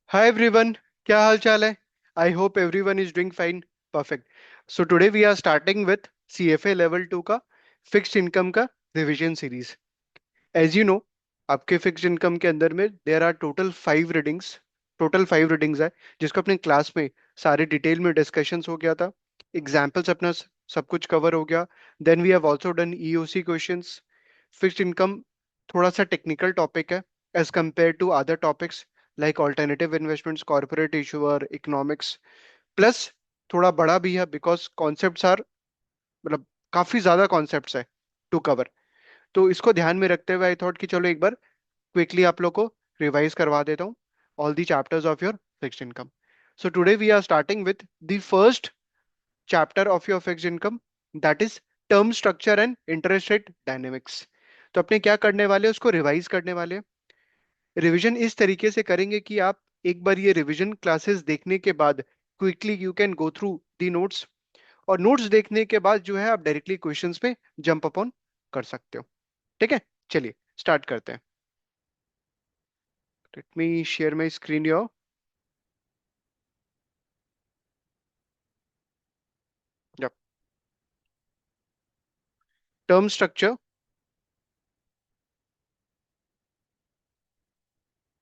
Hi everyone, क्या हाल चाल है? I hope everyone is doing fine. Perfect. So today we are starting with CFA Level 2 का fixed income का revision series. As you know, आपके fixed income के अंदर में there are total five readings है जिसको अपने क्लास में सारे डिटेल में डिस्कशंस हो गया था. एग्जाम्पल्स अपना सब कुछ कवर हो गया. Then we have also done EOC questions. Fixed income थोड़ा सा टेक्निकल टॉपिक है as compare to other topics like alternative investments, corporate issuer, economics. Plus थोड़ा बड़ा भी है बिकॉज कॉन्सेप्ट्स आर मतलब काफी ज्यादा कॉन्सेप्ट्स है टू कवर. तो इसको ध्यान में रखते हुए आई थॉट कि चलो एक बार क्विकली आप लोग को रिवाइज करवा देता हूँ all the chapters of your fixed income. So today we are starting with the first chapter of your fixed income, that is term structure and interest rate dynamics. तो अपने क्या करने वाले हैं, उसको रिवाइज करने वाले हैं. रिवीजन इस तरीके से करेंगे कि आप एक बार ये रिवीजन क्लासेस देखने के बाद quickly you can go through the notes, और नोट्स देखने के बाद जो है आप डायरेक्टली क्वेश्चंस पे जंप अपॉन कर सकते हो. ठीक है, चलिए स्टार्ट करते हैं. Let me share my screen your. Term structure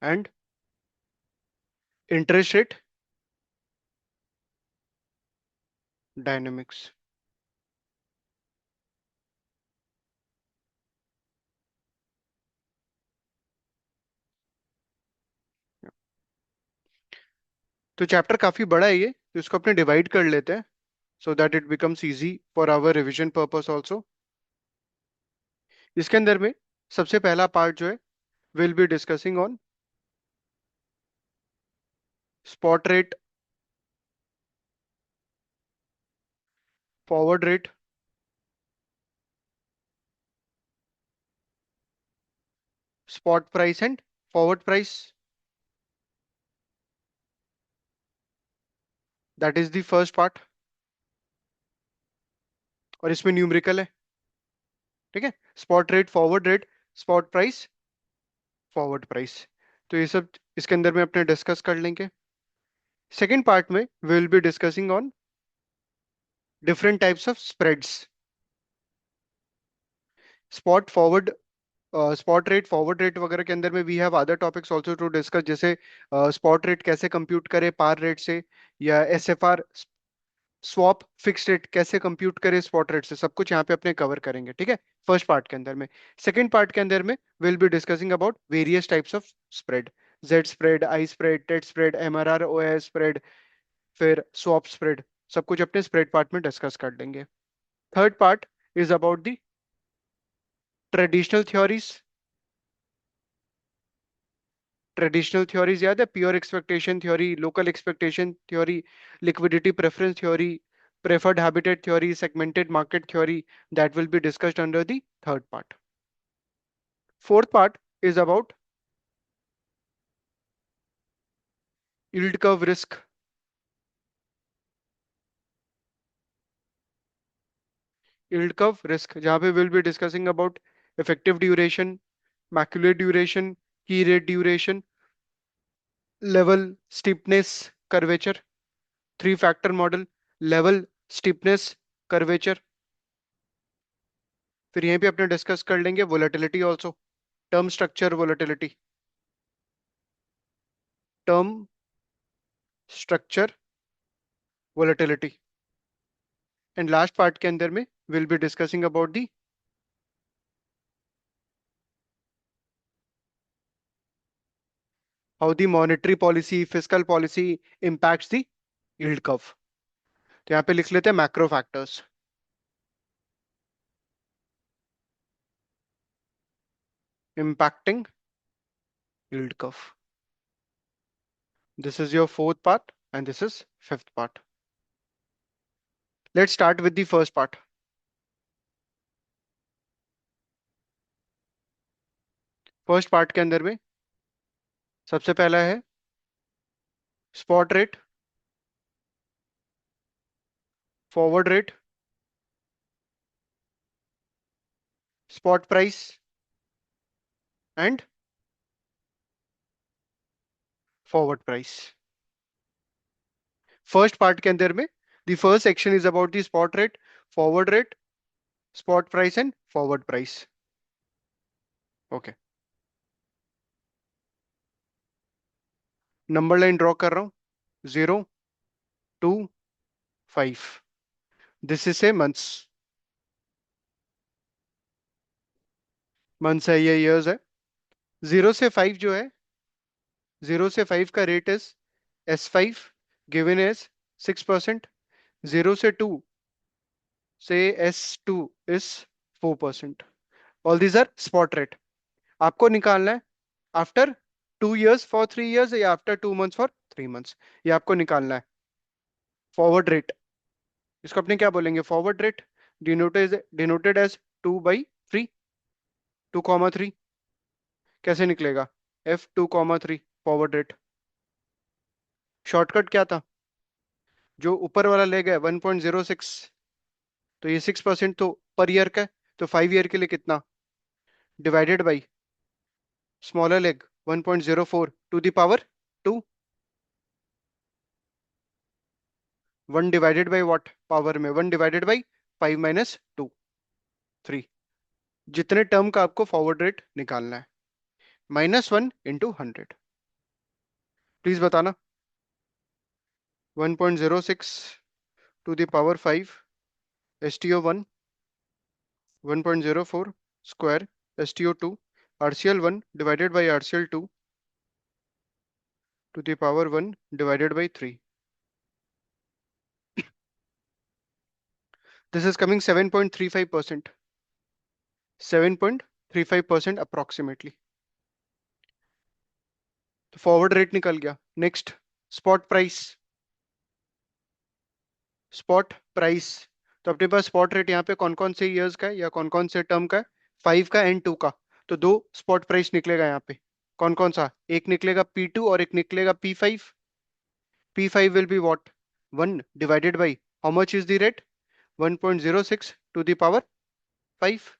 and interest rate dynamics. तो चैप्टर काफी बड़ा है ये, तो इसको अपने डिवाइड कर लेते हैं so that it becomes easy for our revision purpose also. इसके अंदर में सबसे पहला पार्ट जो है will be discussing on spot rate, forward rate, spot price and forward price. That is the first part, और इसमें न्यूमेरिकल है. ठीक है, spot rate, forward rate, spot price, forward price. तो ये सब इसके अंदर में अपने डिस्कस कर लेंगे. सेकेंड पार्ट में will be discussing on different types of spreads. Spot forward, spot rate, forward rate वगैरह के अंदर में we have other topics also to discuss, जैसे स्पॉट रेट कैसे कंप्यूट करें पार रेट से, या SFR स्वैप फिक्स रेट कैसे कंप्यूट करें स्पॉट रेट से. सब कुछ यहाँ पे अपने कवर करेंगे. ठीक है, फर्स्ट पार्ट के अंदर में. सेकंड पार्ट के अंदर में will be discussing about various types of spread. Z spread, I spread, TED spread, MRR OIS spread, फिर स्वैप स्प्रेड. सब कुछ अपने स्प्रेड पार्ट में डिस्कस कर लेंगे. Third part is about the traditional theories. Traditional theories याद है? Pure expectation theory, local expectation theory, liquidity preference theory, preferred habitat theory, segmented market theory, that will be discussed under the third part. Fourth part is about yield curve risk. Yield curve risk, जहाँ पे we'll be discussing about effective duration, macular duration, key rate duration, level steepness curvature, three factor model, level steepness curvature. फिर यहीं पे अपने discuss कर लेंगे volatility also, term structure volatility, term structure volatility. And last part के अंदर में will be discussing about the how the monetary policy, fiscal policy impacts the yield curve. तो यहाँ पे लिख लेते हैं macro factors. Impacting yield curve. This is your fourth part and this is fifth part. Let's start with the first part. First part के अंदर में सबसे पहला है spot rate, forward rate, spot price and forward price. First part के अंदर में the first section is about the spot rate, forward rate, spot price and forward price. Okay, number line draw कर रहा हूं। 0, 2, 5। This is a months. Months है, ये years है। 0 से 5 जो है, 0 से 5 का rate is S5 given as 6%। 0 से 2 से S2 is 4%। All these are spot rate. आपको निकालना है आफ्टर 2 years फॉर 3 years या आफ्टर 2 months फॉर 3 months। ये आपको निकालना है। फॉरवर्ड रेट, इसको अपने क्या बोलेंगे? Forward rate denoted as 2/3, 2,3। कैसे निकलेगा? F2,3 forward rate. शॉर्टकट क्या था? जो ऊपर वाला लेग है 1.06, तो ये 6% तो पर ईयर का है, तो 5 year के लिए कितना? Divided by smaller leg 1.04 to the power 2। 1 divided by what power में? 1 डिवाइडेड बाई 5 - 2, 3। जितने टर्म का आपको फॉरवर्ड रेट निकालना है, -1 इंटू 100। प्लीज बताना। 1.06 to the power 5 STO1, 1.04 square STO2, RCL1 divided by RCL2 to the power 1 divided by 3। This is coming 7.35%। 7.35% approximately. तो forward rate निकल गया। Next, spot price. Spot price, तो अपने पास स्पॉट रेट यहाँ पे कौन कौन से ईयर्स का है या कौन कौन से टर्म का है? 5 का एंड 2 का। तो दो स्पॉट प्राइस निकलेगा यहाँ पे। कौन कौन सा? एक निकलेगा P2 और एक निकलेगा P5। P5 will be what? 1 divided by how much is the rate? 1.06 to the power 5।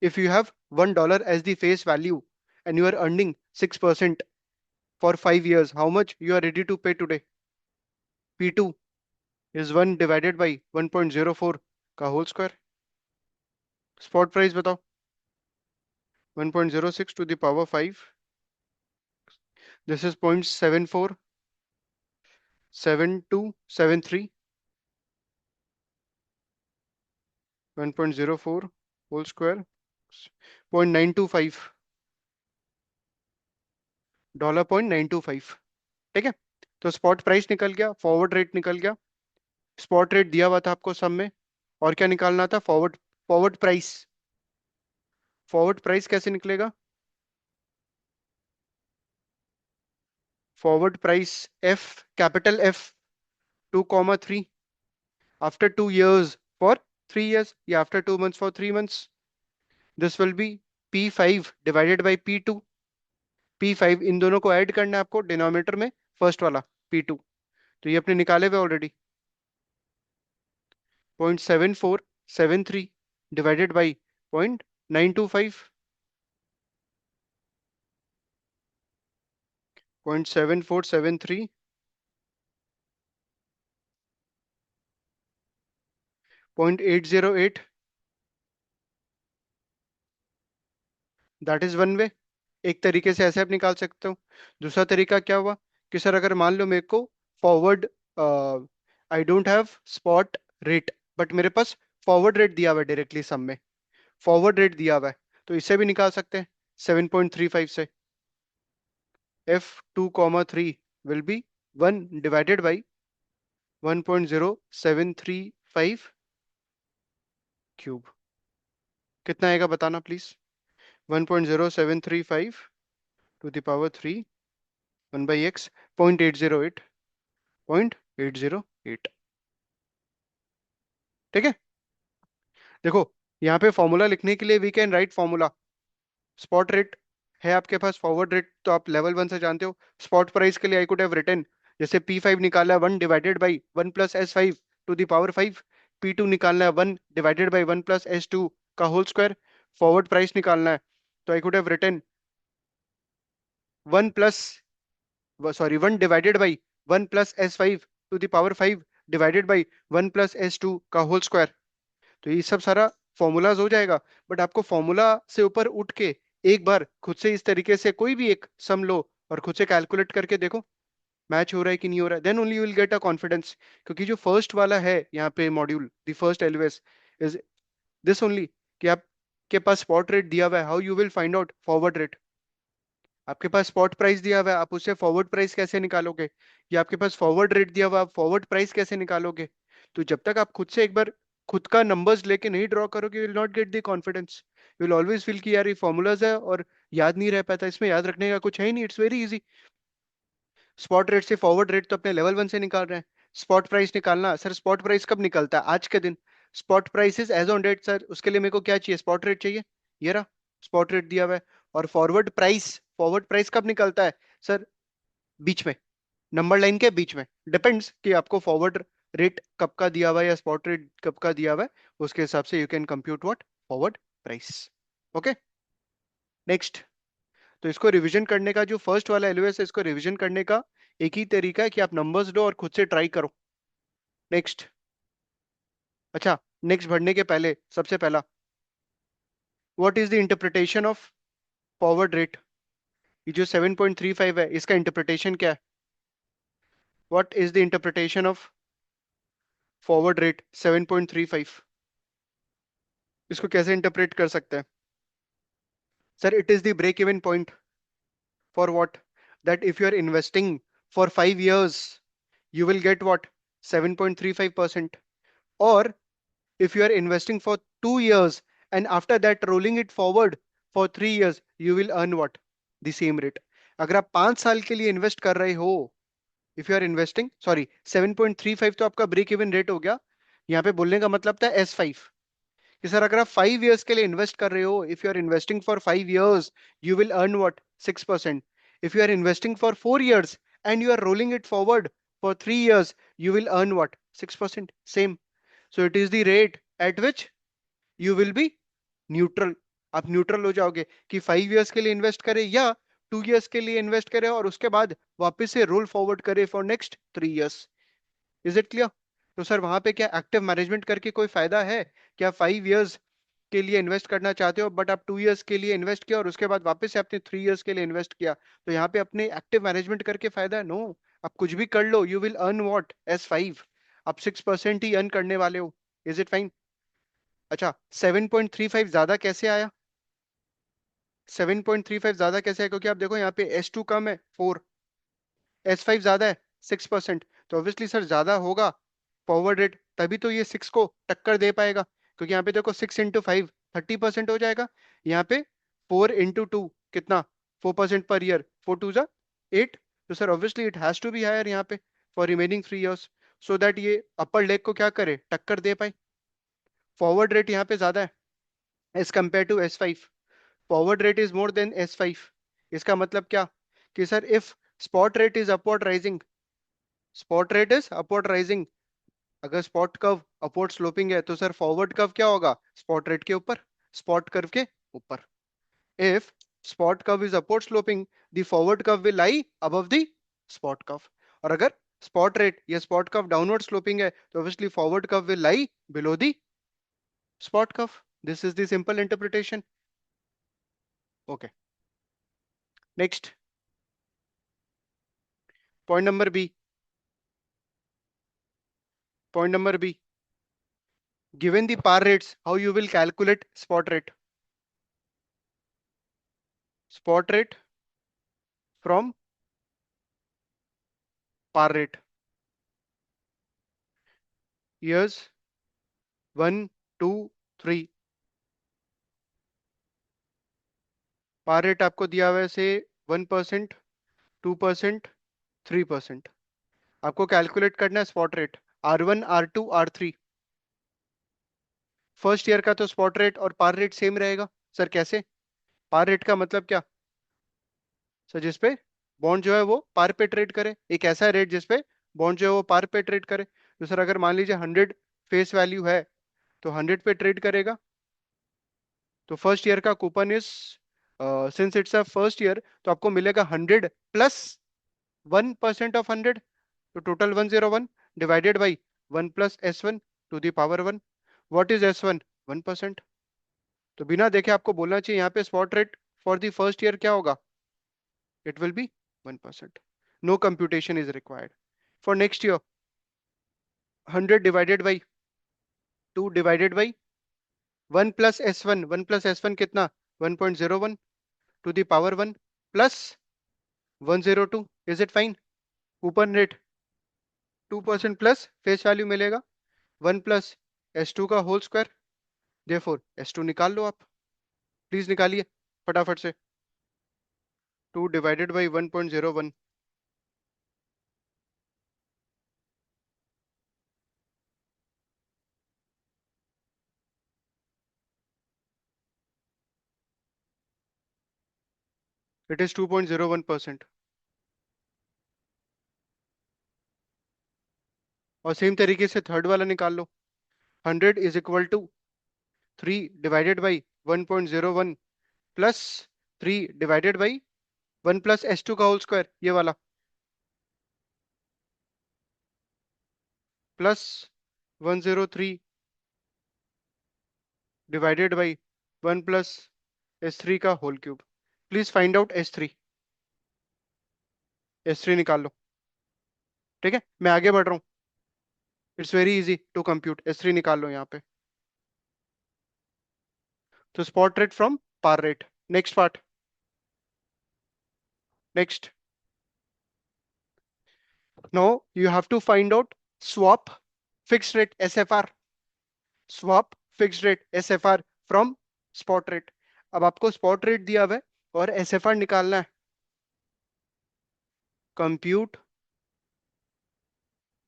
If you have $1 as the face value and you are earning 6% for 5 years, how much you are ready to pay today? P2 is 1 divided by 1.04 का whole square. Spot price बताओ। 1.06 to the power 5, this is 0.747273। 1.04 whole square 0.925 dollar, 0.925। ठीक है, तो spot price निकल गया, forward rate निकल गया। Spot rate दिया हुआ था आपको सम में, और क्या निकालना था? Forward forward price. Forward price कैसे निकलेगा? Forward price F, capital F, 2,3 after 2 years for 3 years या after 2 months for 3 months। This will be P5 divided by P2। P5 इन दोनों को ऐड करना है आपको डिनोमिनेटर में, फर्स्ट वाला P2। तो ये अपने निकाले हुए already. 0.7473 divided by 0.925। 0.7473 0.808, that is one way. एक तरीके से ऐसे आप निकाल सकते हो। दूसरा तरीका क्या हुआ कि सर अगर मान लो मेरे को forward, I don't have spot rate, but मेरे पास फॉरवर्ड रेट दिया हुआ है डायरेक्टली सम में। फॉरवर्ड रेट दिया हुआ है, तो इसे भी निकाल सकते हैं 7.35 से। F2,3 will be 1 divided by 1.0735 cube. कितना आएगा बताना please? 1.0735 to the power 3, 1/x, 0.808, 0.808। ठीक है, देखो यहाँ पे फॉर्मूला लिखने के लिए we can write formula. Spot rate है आपके पास, फॉरवर्ड रेट तो आप लेवल 1 से जानते हो। स्पॉट प्राइस के लिए आई कुड हैव रिटन, जैसे P5 निकाला है 1 divided by 1 + S5 to the power 5। P2 निकालना है 1 डिवाइडेड बाई 1 + S2 का होल स्क्वायर। फॉरवर्ड प्राइस निकालना है, तो I could have written 1 + sorry 1 divided by 1 plus S5 to the power 5 divided by 1 plus S2 का whole square. तो ये सब सारा फॉर्मूलाज हो जाएगा। बट आपको फॉर्मूला से ऊपर उठ के एक बार खुद से इस तरीके से कोई भी एक सम लो और खुद से कैलकुलेट करके देखो मैच हो रहा है कि नहीं हो रहा है, then only you will get a confidence. क्योंकि जो फर्स्ट वाला है यहाँ पे module, the first LOS is this only, कि आपके पास स्पॉट रेट दिया हुआ है, how you will find out forward rate. आपके पास स्पॉट प्राइस दिया हुआ है, आप उससे फॉरवर्ड प्राइस कैसे निकालोगे? या आपके पास फॉरवर्ड रेट दिया हुआ है, आप फॉरवर्ड प्राइस कैसे निकालोगे? तो जब तक आप खुद से एक बार खुद का नंबर्स लेके नहीं ड्रॉ करोगे, you will not get the confidence. You will always feel कि यार ये फॉर्मूलाज है और याद नहीं रह पाता, इसमें याद रखने का कुछ है ही नहीं, it's very easy. Spot rate से फॉरवर्ड रेट तो अपने लेवल 1 से निकाल रहे हैं। स्पॉट प्राइस निकालना सर, स्पॉट प्राइस कब निकलता है? आज के दिन। Spot price is as on date sir, उसके लिए मेरे को क्या चाहिए? स्पॉट रेट चाहिए। ये रहा स्पॉट रेट दिया हुआ है। और फॉरवर्ड प्राइस कब निकलता है सर? बीच में, नंबर लाइन के बीच में। डिपेंड्स कि आपको फॉरवर्ड रेट कब का दिया हुआ है या स्पॉट रेट कब का दिया हुआ है, उसके हिसाब से you can compute what forward price. Okay, next. तो इसको रिवीजन करने का जो फर्स्ट वाला एलओएस है, इसको रिवीजन करने का एक ही तरीका है कि आप नंबर्स लो और खुद से ट्राई करो। नेक्स्ट। अच्छा, नेक्स्ट बढ़ने के पहले सबसे पहला, what is the interpretation of forward rate? ये जो 7.35 है, इसका इंटरप्रिटेशन क्या है? What is the interpretation of forward rate 7.35? इसको कैसे इंटरप्रेट कर सकते हैं? Sir, it is the break even point for what? That if you are investing for 5 years, you will get what? 7.35%. Or if you are investing for 2 years and after that rolling it forward for 3 years, you will earn what? The same rate. अगर आप 5 साल के लिए invest कर रहे हो, if you are investing, sorry 7.35 तो आपका ब्रेक इवन रेट हो गया। यहाँ पे बोलने का मतलब था S5, कि सर अगर आप 5 years के लिए इन्वेस्ट कर रहे हो, if you are investing for 5 years, you will earn what? 6%। If you are investing for 4 years and you are rolling it forward for 3 years, you will earn what? 6%, same. So it is the rate at which you will be neutral. आप neutral हो जाओगे कि 5 years के लिए invest करें या 2 years के लिए इन्वेस्ट करें और उसके बाद वापस से रोल फॉरवर्ड करें for next 3 years। Is it clear? तो सर वहां पे क्या एक्टिव मैनेजमेंट करके कोई फायदा है? क्या 5 years के लिए इन्वेस्ट करना चाहते हो बट आप 2 years के लिए इन्वेस्ट किया और उसके बाद वापस से आपने 3 years के लिए इन्वेस्ट किया, तो यहाँ पे अपने एक्टिव मैनेजमेंट करके फायदा है? नो। आप कुछ भी कर लो, you will earn what? S5। आप 6% ही अर्न करने वाले हो। Is it fine? अच्छा, 7.35 ज्यादा कैसे आया? 7.35 ज्यादा कैसे है? क्योंकि आप देखो यहाँ पे S2 कम है 4, S5 ज्यादा है 6%। तो ऑब्वियसली सर ज्यादा होगा फॉरवर्ड रेट, तभी तो ये 6 को टक्कर दे पाएगा। क्योंकि यहाँ पे देखो 6 × 5 30% हो जाएगा। यहाँ पे 4 × 2 कितना? 4% पर ईयर, 4 2 8। तो sir obviously it has to be higher यहाँ पे for remaining 3 years, so that ये अपर लेग को क्या करे? टक्कर दे पाए। फॉरवर्ड रेट यहाँ पे ज्यादा है as compare to S5। Forward rate is more than S5। इसका मतलब क्या? कि sir if spot rate is upward rising, spot rate is upward rising, अगर स्पॉट कर्व अपवर्ड स्लोपिंग है तो सर फॉरवर्ड कर्व क्या होगा? स्पॉट रेट के ऊपर, स्पॉट कर्व के ऊपर। If spot curve is upward sloping, the forward curve will lie above the spot curve. और अगर स्पॉट रेट या स्पॉट कर्व डाउनवर्ड स्लोपिंग है तो obviously forward curve will lie below the spot curve. This is the simple interpretation. Okay, next point number B. Point number B, given the par rates, how you will calculate spot rate? Spot rate from par rate. Years 1, 2, 3। par rate आपको दिया हुआ है से 1%, 2%, 3%। आपको calculate करना है spot rate R1, R2, R3। First year का तो स्पॉट रेट और पार रेट सेम रहेगा। सर कैसे? पार रेट का मतलब क्या? सर जिसपे बॉन्ड जो है वो पार पे ट्रेड करे, एक ऐसा रेट जिसपे बॉन्ड जो है वो पार पे ट्रेड करे। तो सर अगर मान लीजिए 100 फेस वैल्यू है तो 100 पे ट्रेड करेगा। तो फर्स्ट ईयर का coupon is, since it's a first year, तो आपको मिलेगा 100 प्लस 1% ऑफ 100, तो total 101 divided by 1 + S1 to the power 1। What is S1? 1%। तो बिना देखे आपको बोलना चाहिए यहाँ पे spot rate for the first year क्या होगा, it will be 1%। No computation is required. For next year 100 divided by 2 divided by 1 + S1। 1 + S1 कितना, 1.01 to the power 1 plus 102। Is it fine? Coupon rate 2% plus face value मिलेगा 1 + S2 का whole square. Therefore S2 निकाल लो आप, please निकालिए फटाफट से। 2 divided by 1.01, it is 2.01%। और same तरीके से थर्ड वाला निकाल लो। 100 is equal to 3 divided by 1.01 plus 3 divided by 1 + S2 का होल स्क्वायर, ये वाला, प्लस 103 डिवाइडेड बाई 1 + S3 का whole cube. Please find out S3। S3 निकाल लो। ठीक है, मैं आगे बढ़ रहा हूँ। It's very easy to compute. S3 निकाल लो यहाँ पे। तो spot rate from par rate. Next part, next. Now you have to find out swap fixed rate SFR। Swap fixed rate SFR from spot rate. अब आपको spot rate दिया हुआ है और SFR निकालना है। Compute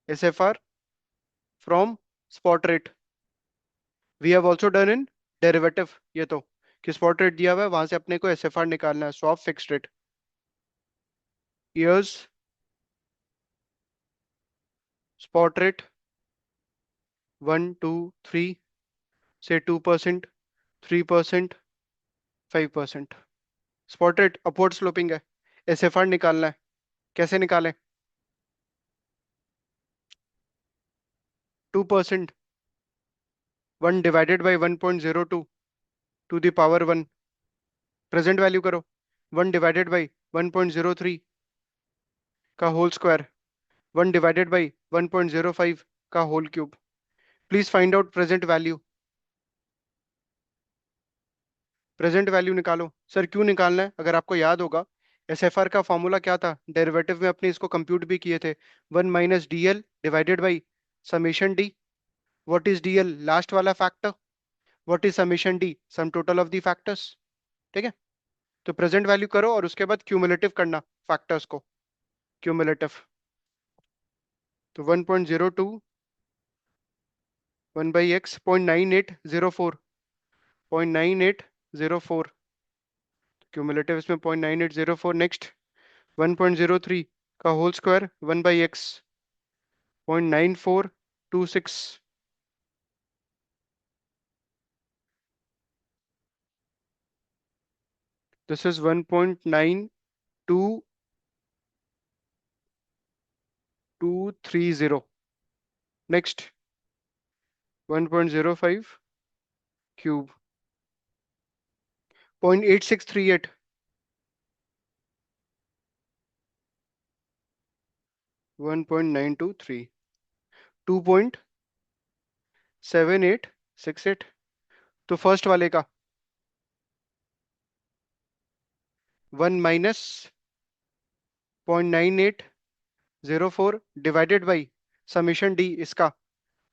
SFR from spot rate. We have also done in derivative ये तो, कि स्पॉट रेट दिया हुआ है वहां से अपने को SFR निकालना है, swap fixed rate. Years spot rate 1 2 3 से 2%, 3%, 5%। स्पॉट रेट अपवर्ड स्लोपिंग है, SFR निकालना है। कैसे निकालें? 2%, 1 divided by 1.02 to the power 1। Present value करो, 1 डिवाइडेड बाई 1.03 का होल स्क्वायर, 1 डिवाइडेड बाई 1.05 का whole cube. Please find out present value. Present value निकालो। सर क्यों निकालना है? अगर आपको याद होगा SFR का फॉर्मूला क्या था, डेरिवेटिव में अपने इसको कंप्यूट भी किए थे। 1 - DL divided by summation D. What is DL? Last वाला factor. What is summation D? Sum total of the factors. ठीक है, तो प्रेजेंट वैल्यू करो और उसके बाद क्यूमुलेटिव करना फैक्टर्स को। क्यूमुलेटिव, तो 1.02 1/x 0.9804, 0.9804 क्यूमुलेटिव इसमें 0.9804। नेक्स्ट 1.03 का whole square 1/x 0.9426। This is 1.92230। Next 1.05 cube 0.8638, 1.923, 2.7868। तो फर्स्ट वाले का 1 - 0.9804 डिवाइडेड बाई समीशन डी इसका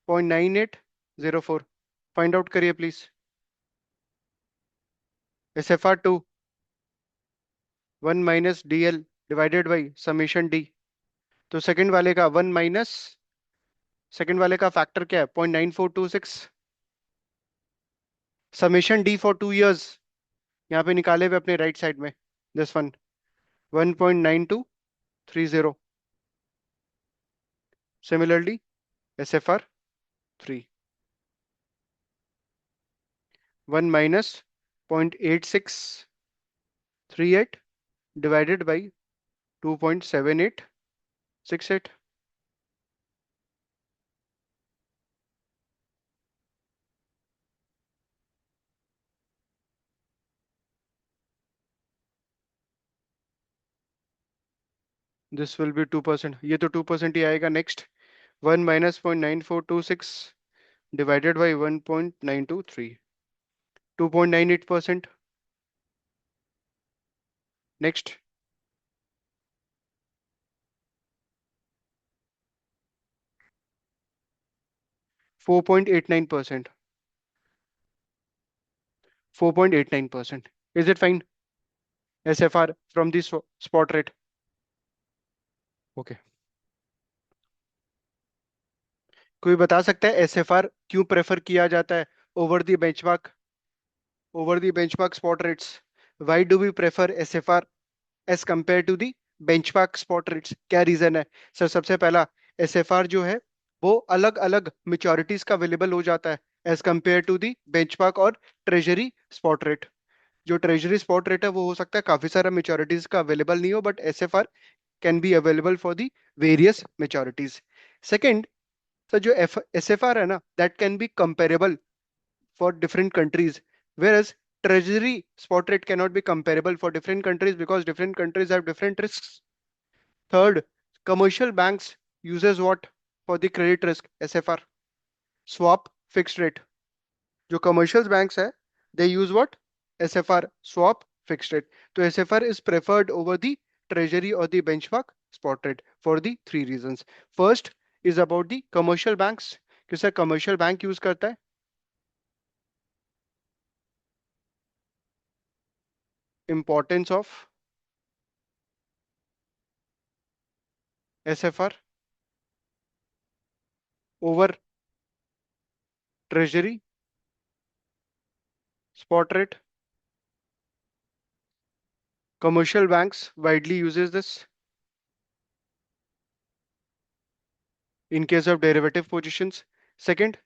0.9804। फाइंड आउट करिए please. SFR 2 1 - DL divided by summation D. तो सेकंड वाले का सेकंड वाले का फैक्टर क्या है? 0.9426। समीशन डी फॉर 2 इयर्स यहाँ पे निकाले हुए अपने राइट साइड में, this one 1.9230। Similarly SFR 3 1 - 0.8638 divided by 2.7868. This will be 2%, ये तो 2% ही आएगा. Next, 1 minus 0.9426 divided by 1.923, 2.98%. Next, 4.89%. 4.89%. Is it fine? SFR from the spot rate. Okay. कोई बता सकता है एसएफआर क्यों प्रेफर किया जाता है over the benchmark, over the benchmark spot rates? Why do we prefer SFR as compare to the benchmark spot rates? क्या reason है? सर सबसे पहला, एसएफआर जो है वो अलग अलग मेच्योरिटीज का अवेलेबल हो जाता है as compare to the benchmark और ट्रेजरी स्पॉट रेट. जो ट्रेजरी स्पॉट रेट है वो हो सकता है काफी सारा मेच्योरिटीज का अवेलेबल नहीं हो, but एसएफआर can be available for the various maturities. Second, sir जो एसएफआर है ना, that can be comparable for different countries, whereas treasury spot rate cannot be comparable for different countries because different countries have different risks. Third, commercial banks uses what for the credit risk? SFR, swap, fixed rate. जो commercial banks है, they use what? SFR, swap, fixed rate. तो SFR is preferred over the treasury or the benchmark spot rate for the three reasons. First is about the commercial banks. कि sir commercial bank use करता है importance of SFR over treasury spot rate. Commercial banks widely uses this in case of derivative positions. Second,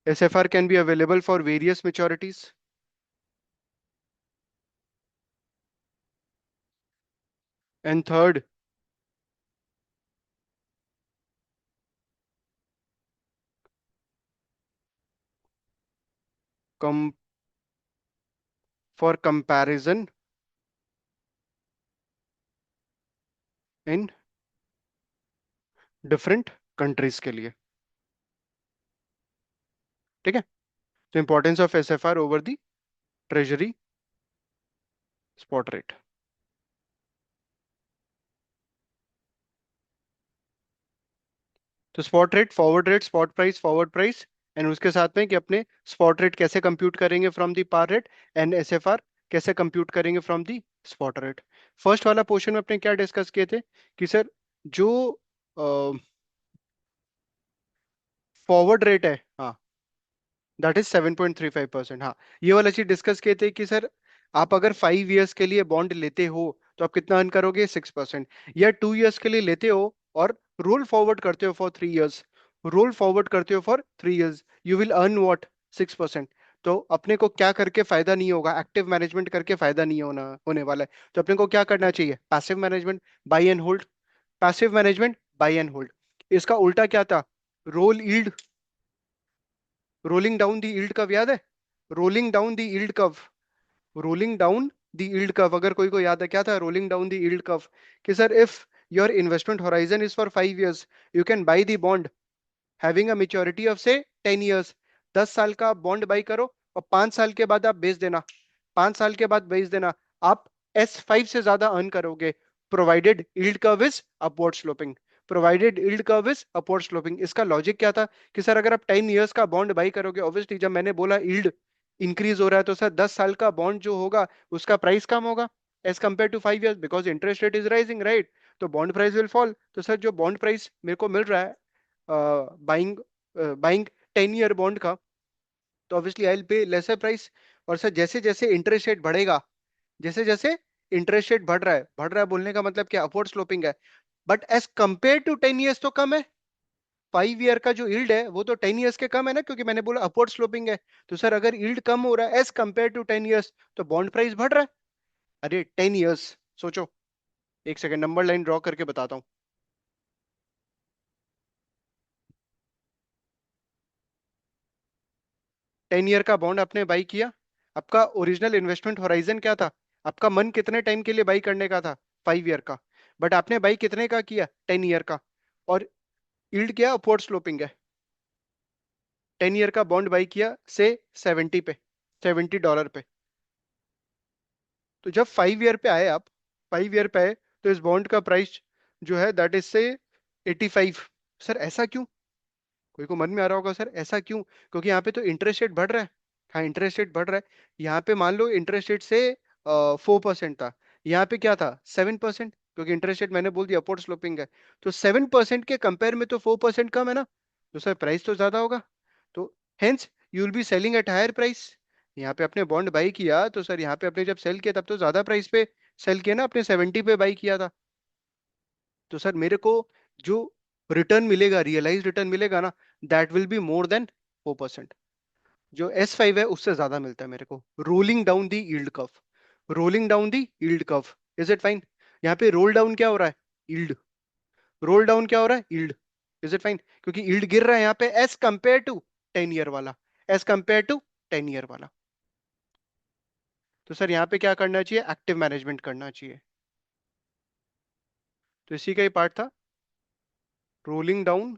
SFR can be available for various maturities. And third, com for comparison in different countries के लिए. ठीक है? तो importance of SFR over the treasury spot rate. तो spot rate, forward rate, spot price, forward price, and उसके साथ में कि अपने स्पॉट रेट कैसे कंप्यूट करेंगे from the par rate, and SFR कैसे कंप्यूट करेंगे from the spot rate. First वाला पोर्शन में अपने क्या डिस्कस किए थे कि सर जो फॉरवर्ड रेट है, हाँ, दैट इज 7.35%. हाँ, ये वाला चीज डिस्कस किए थे कि सर आप अगर 5 years के लिए बॉन्ड लेते हो तो आप कितना अर्न करोगे? 6%. या 2 years के लिए लेते हो और रोल फॉरवर्ड करते हो फॉर 3 years, रोल फॉरवर्ड करते हो for 3 years, you will earn what? 6%. तो अपने को क्या करके फायदा नहीं होगा? एक्टिव मैनेजमेंट करके फायदा नहीं होने वाला है. तो अपने को क्या करना चाहिए? Passive management, buy and hold. Passive management, buy and hold. इसका उल्टा क्या था? Roll yield, rolling down the yield curve. याद है? Rolling down the yield curve, rolling down the yield curve. अगर कोई को याद है क्या था rolling down the yield curve? कि sir if your investment horizon is for 5 years, you can buy the bond having a maturity of say 10 years. 10 साल का बॉन्ड बाई करो और 5 साल के बाद आप बेच देना. 5 साल के बाद बेच देना. आप S5 से ज्यादा अर्न करोगे, provided yield curve is upward sloping. Provided yield curve is upward sloping. इसका लॉजिक क्या था कि सर अगर आप 10 years का बॉन्ड बाई करोगे, ऑब्वियसली जब मैंने बोला यील्ड इंक्रीज हो रहा है तो सर 10 साल का बॉन्ड जो होगा उसका प्राइस कम होगा as compare to 5 years, because interest rate is rising, right? तो बॉन्ड प्राइस विल फॉल. तो सर जो बॉन्ड प्राइस मेरे को मिल रहा है बाइंग बाइंग 10 year बॉन्ड का, तो obviously I will pay lesser price. और सर जैसे जैसे इंटरेस्ट रेट बढ़ेगा, जैसे जैसे इंटरेस्ट रेट बढ़ रहा है बोलने का मतलब क्या? अपवर्ड स्लोपिंग है. But as compare to 10 years तो कम है. 5 year का जो यील्ड है वो तो 10 years के कम है ना, क्योंकि मैंने बोला अपवर्ड स्लोपिंग है. तो सर अगर यील्ड कम हो रहा है एज कंपेयर टू 10 years, तो बॉन्ड प्राइस बढ़ रहा है. अरे 10 years सोचो, एक सेकंड, नंबर लाइन ड्रॉ करके बताता हूँ। 10 ईयर का बॉन्ड आपने बाई किया। आपका ओरिजिनल इन्वेस्टमेंट होराइजन क्या था? आपका मन कितने टाइम के लिए बाई करने का था? 5 ईयर का। बट आपने बाई कितने का किया? 10 ईयर का। और यील्ड क्या अपवर्ड स्लोपिंग है। 10 ईयर का बॉन्ड बाई किया से 70 पे, $70 पे। तो जब 5 ईयर पे आए आप, 5 ईयर पे आए, तो इस बॉन्ड का प्राइस जो है दैट इज से 85। सर ऐसा क्यों? कोई को मन में आ रहा होगा, सर ऐसा क्यों? क्योंकि यहाँ पे तो इंटरेस्ट रेट बढ़ रहा है। हाँ, इंटरेस्ट रेट बढ़ रहा है। यहाँ पे मान लो इंटरेस्ट रेट से 4% था, यहाँ पे क्या था? 7%। क्योंकि इंटरेस्ट रेट मैंने बोल दिया अपवर्ड स्लोपिंग है। तो 7% के कंपेयर में तो 4% कम है ना। तो सर प्राइस तो ज्यादा होगा। तो hence you will be selling at higher price. यहाँ पे अपने बॉन्ड बाई किया तो सर यहाँ पे अपने जब सेल किया तब तो ज्यादा प्राइस पे सेल किया ना, अपने 70 पे बाई किया था। तो सर मेरे को जो रिटर्न मिलेगा, रियलाइज रिटर्न मिलेगा ना, that will be more than 4%। जो S5 है उससे ज्यादा मिलता है मेरे को। Rolling down the yield curve, rolling down the yield curve. Is it fine? यहाँ पे रोल डाउन क्या हो रहा है? यील्ड। रोल डाउन क्या हो रहा है? यील्ड। Is it fine? क्योंकि यील्ड गिर रहा है यहाँ पे एज कंपेयर टू 10 ईयर वाला, एज कंपेयर टू 10 ईयर वाला। तो सर यहाँ पे क्या करना चाहिए? एक्टिव मैनेजमेंट करना चाहिए। तो इसी का ही पार्ट था, rolling down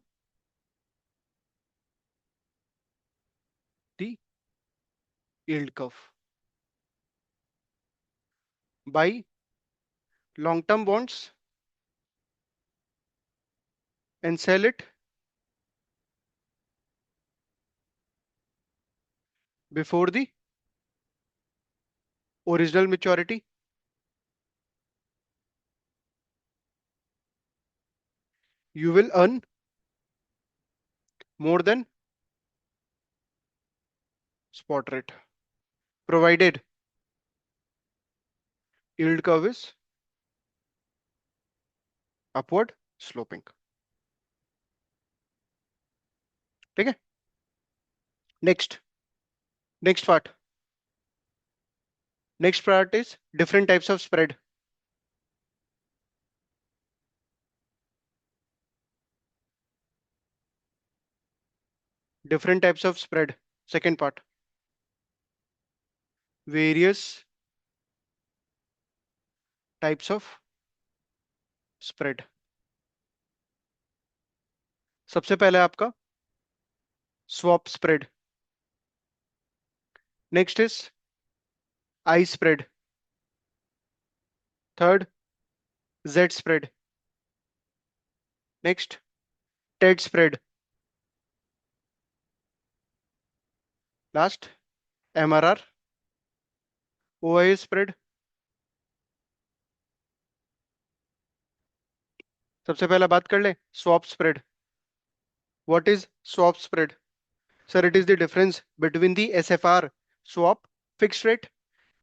the yield curve by long term bonds and sell it before the original maturity. You will earn more than spot rate, provided yield curve is upward sloping। ठीक है। Next, next part, next part is different types of spread. Different types of spread, second part, various types of spread. सबसे पहले आपका swap spread, next is I spread, third Z spread, next Ted spread, last MRR OI spread. सबसे पहला बात कर ले swap spread. What is swap spread? Sir, it is the difference between the SFR swap fixed rate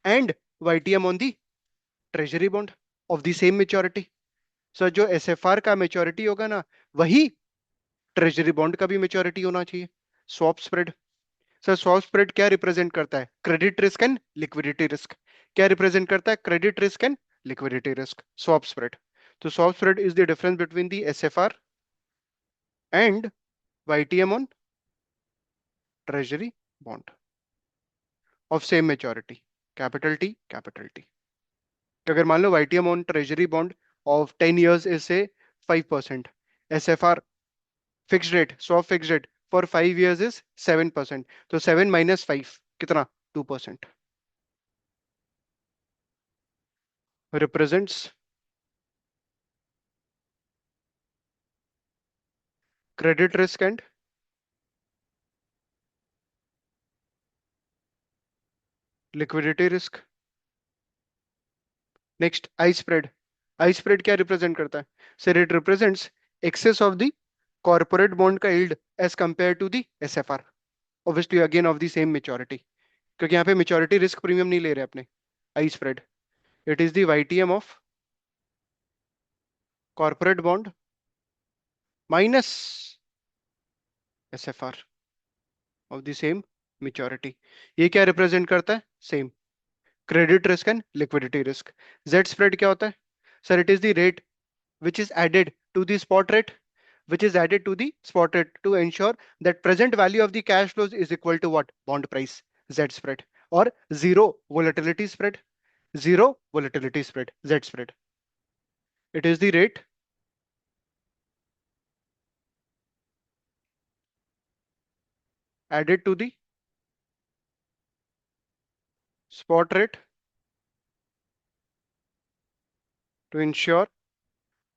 and YTM on the treasury bond of the same maturity। Sir जो SFR का maturity होगा ना, वही ट्रेजरी बॉन्ड का भी maturity होना चाहिए। Swap spread. Sir swap spread क्या रिप्रेजेंट करता है? Credit risk and liquidity risk. क्या रिप्रेजेंट करता है? Credit risk and liquidity risk, swap spread. तो swap spread is the difference between the SFR and YTM on treasury bond of same maturity, capital T capital T। अगर मान लो YTM on treasury bond of 10 years is say 5%, SFR fix rate, swap fix rate for 5 years is 7%। तो 7 - 5 कितना? 2%। Represents credit risk and liquidity risk. Next I spread. I spread क्या represent करता है? Sir it represents excess of the corporate bond का yield as compare to the SFR, obviously again of the same maturity. क्योंकि यहाँ पे maturity risk premium नहीं ले रहे अपने। I spread, it is the YTM of corporate bond minus SFR of the same maturity. ये क्या रिप्रेजेंट करता है? Same credit risk and liquidity risk. Z spread क्या होता है? Sir it is the rate which is added to the spot rate, which is added to the spot rate to ensure that present value of the cash flows is equal to what? Bond price, Z spread, or zero volatility spread, zero volatility spread, Z spread. It is the rate added to the spot rate to ensure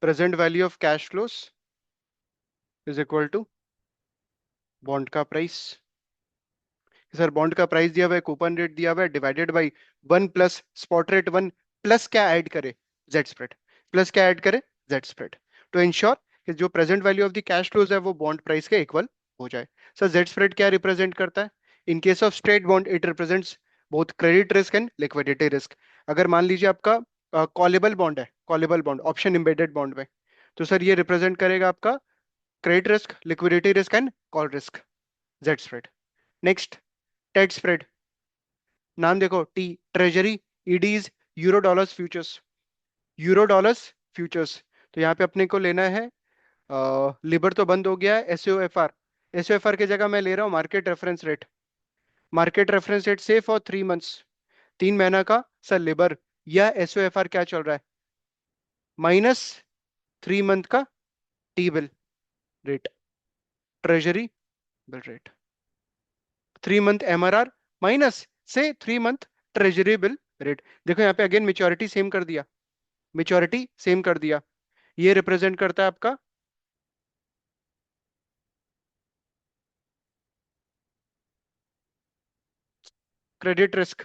present value of cash flows is equal to bond का price. Sir bond का price दिया हुआ है, coupon rate दिया हुआ है, divided by 1 plus spot rate 1 plus क्या add करे? Z spread. प्लस क्या ऐड करे? Z spread. टू इंश्योर कि जो present value of the cash flows है वो बॉन्ड प्राइस के इक्वल हो जाए। सर जेड स्प्रेड क्या रिप्रेजेंट करता है? In case of straight bond it represents both credit risk and liquidity risk. अगर मान लीजिए आपका कॉलेबल बॉन्ड है, callable bond option embedded bond में, तो सर ये रिप्रेजेंट करेगा आपका credit risk, liquidity risk and call risk, Z spread. Next, TED spread. नाम देखो, T, treasury, EDs, euro dollars futures, euro dollars futures. तो यहाँ पे अपने को लेना है, लिबर तो बंद हो गया है, एसओएफआर। एसओएफआर की जगह मैं ले रहा हूँ market reference rate. Market reference rate से फॉर 3 मंथ्स, 3 महीना का। सर लिबर या एसओएफआर क्या चल रहा है? -3 मंथ का T bill rate, treasury bill rate. 3 month MRR minus से 3 मंथ ट्रेजरी बिल रेट। देखो यहाँ पे अगेन मेच्योरिटी सेम कर दिया, मेच्योरिटी सेम कर दिया। ये रिप्रेजेंट करता है आपका क्रेडिट रिस्क,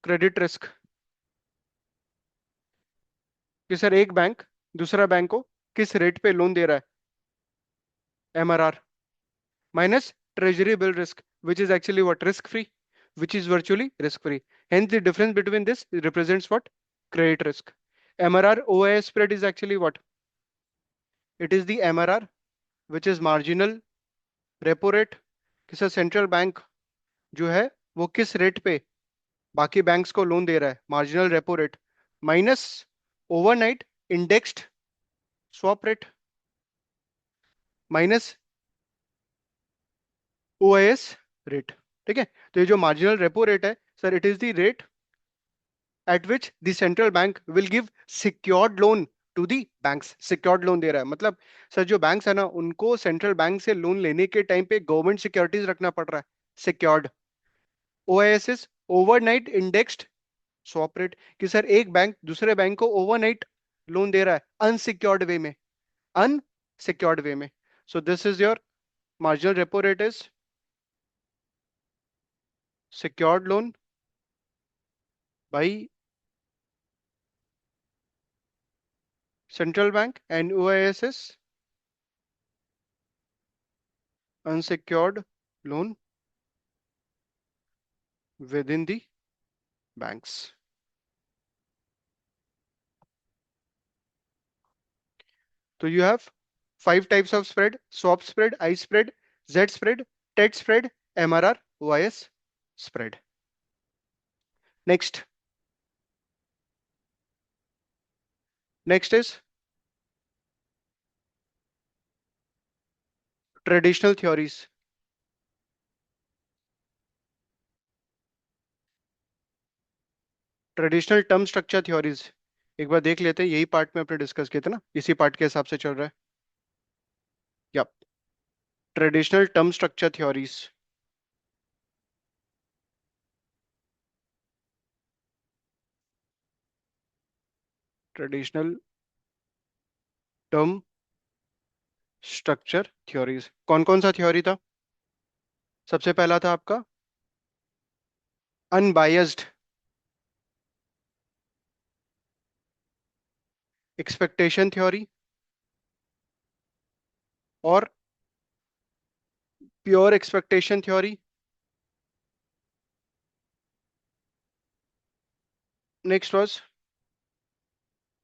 क्रेडिट रिस्क। कि सर एक बैंक दूसरा बैंक को किस रेट पे लोन दे रहा है? MRR minus treasury bill risk, which is actually what? Risk free, which is virtually risk free. Hence the difference between this represents what? Credit risk. MRR OIS spread is actually what? It is the MRR which is marginal repo rate। कि sir central bank जो है वो किस rate पे बाकी banks को loan दे रहा है? Marginal repo rate minus overnight indexed swap rate minus OIS rate. ठीक है, तो ये जो मार्जिनल रेपो रेट है sir, it is the rate at which the central bank will give secured loan to the banks. Secured loan दे रहा है मतलब सर जो बैंक्स है ना, उनको सेंट्रल बैंक से लोन लेने के टाइम पे गवर्नमेंट सिक्योरिटीज रखना पड़ रहा है, secured. OIS is overnight indexed swap rate. कि सर एक बैंक दूसरे बैंक को ओवरनाइट लोन दे रहा है अनसिक्योर्ड वे में, अनसिक्योर्ड वे में। So this is your marginal repo rate is secured loan by central bank, and OIS is unsecured loan within the banks. So you have 5 types of spread: swap spread, I spread, Z spread, TED spread, MRR, OIS spread. Next, next is traditional theories. Traditional term structure theories एक बार देख लेते हैं, यही part में अपने discuss किए थे ना, इसी पार्ट के हिसाब से चल रहा है। या traditional term structure theories, traditional term structure theories कौन कौन सा थ्योरी था? सबसे पहला था आपका अनबायस्ड एक्सपेक्टेशन थ्योरी और pure expectation theory. Next was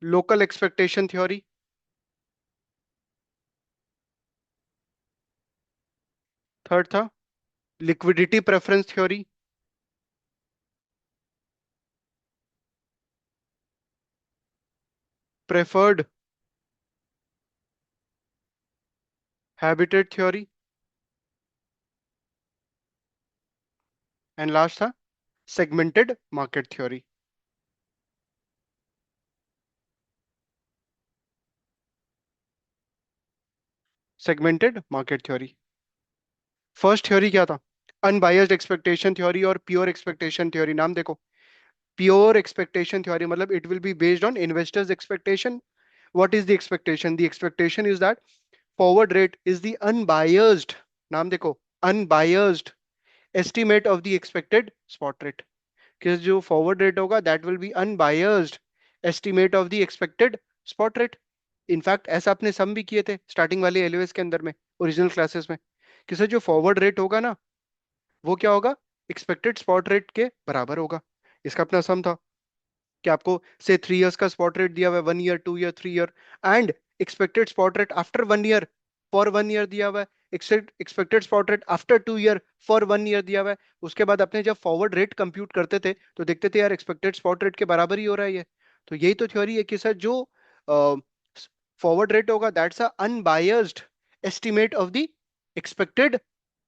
local expectation theory. Third था liquidity preference theory. Preferred habitat theory, and last था segmented market theory. Segmented market theory. First theory क्या था? अनबायस्ड एक्सपेक्टेशन थ्योरी और pure expectation theory. नाम देखो, pure expectation theory मतलब it will be based on investors expectation. What is the expectation? The expectation is that forward rate is the unbiased, नाम देखो, unbiased estimate of the expected spot rate। कि जो forward rate होगा that will be unbiased estimate of the expected spot rate। In fact ऐसा अपने सम भी किए थे स्टार्टिंग वाले एलओएस के अंदर में, ओरिजिनल क्लासेस में, कि सर जो फॉरवर्ड रेट होगा ना वो क्या होगा, एक्सपेक्टेड स्पॉट रेट के बराबर होगा। इसका अपना सम था कि आपको से 3 इयर्स का स्पॉट रेट दिया हुआ है, 1 year, 2 year, 3 year, and expected spot rate after 1 year for 1 year दिया हुआ है, expected spot rate after 2 year for 1 year दिया हुआ है। उसके बाद अपने जब फॉरवर्ड रेट कंप्यूट करते थे तो देखते थे यार एक्सपेक्टेड स्पॉट रेट के बराबर ही हो रहा है ये। तो यही तो थ्योरी है कि सर जो फॉरवर्ड रेट होगा that's a unbiased estimate of the expected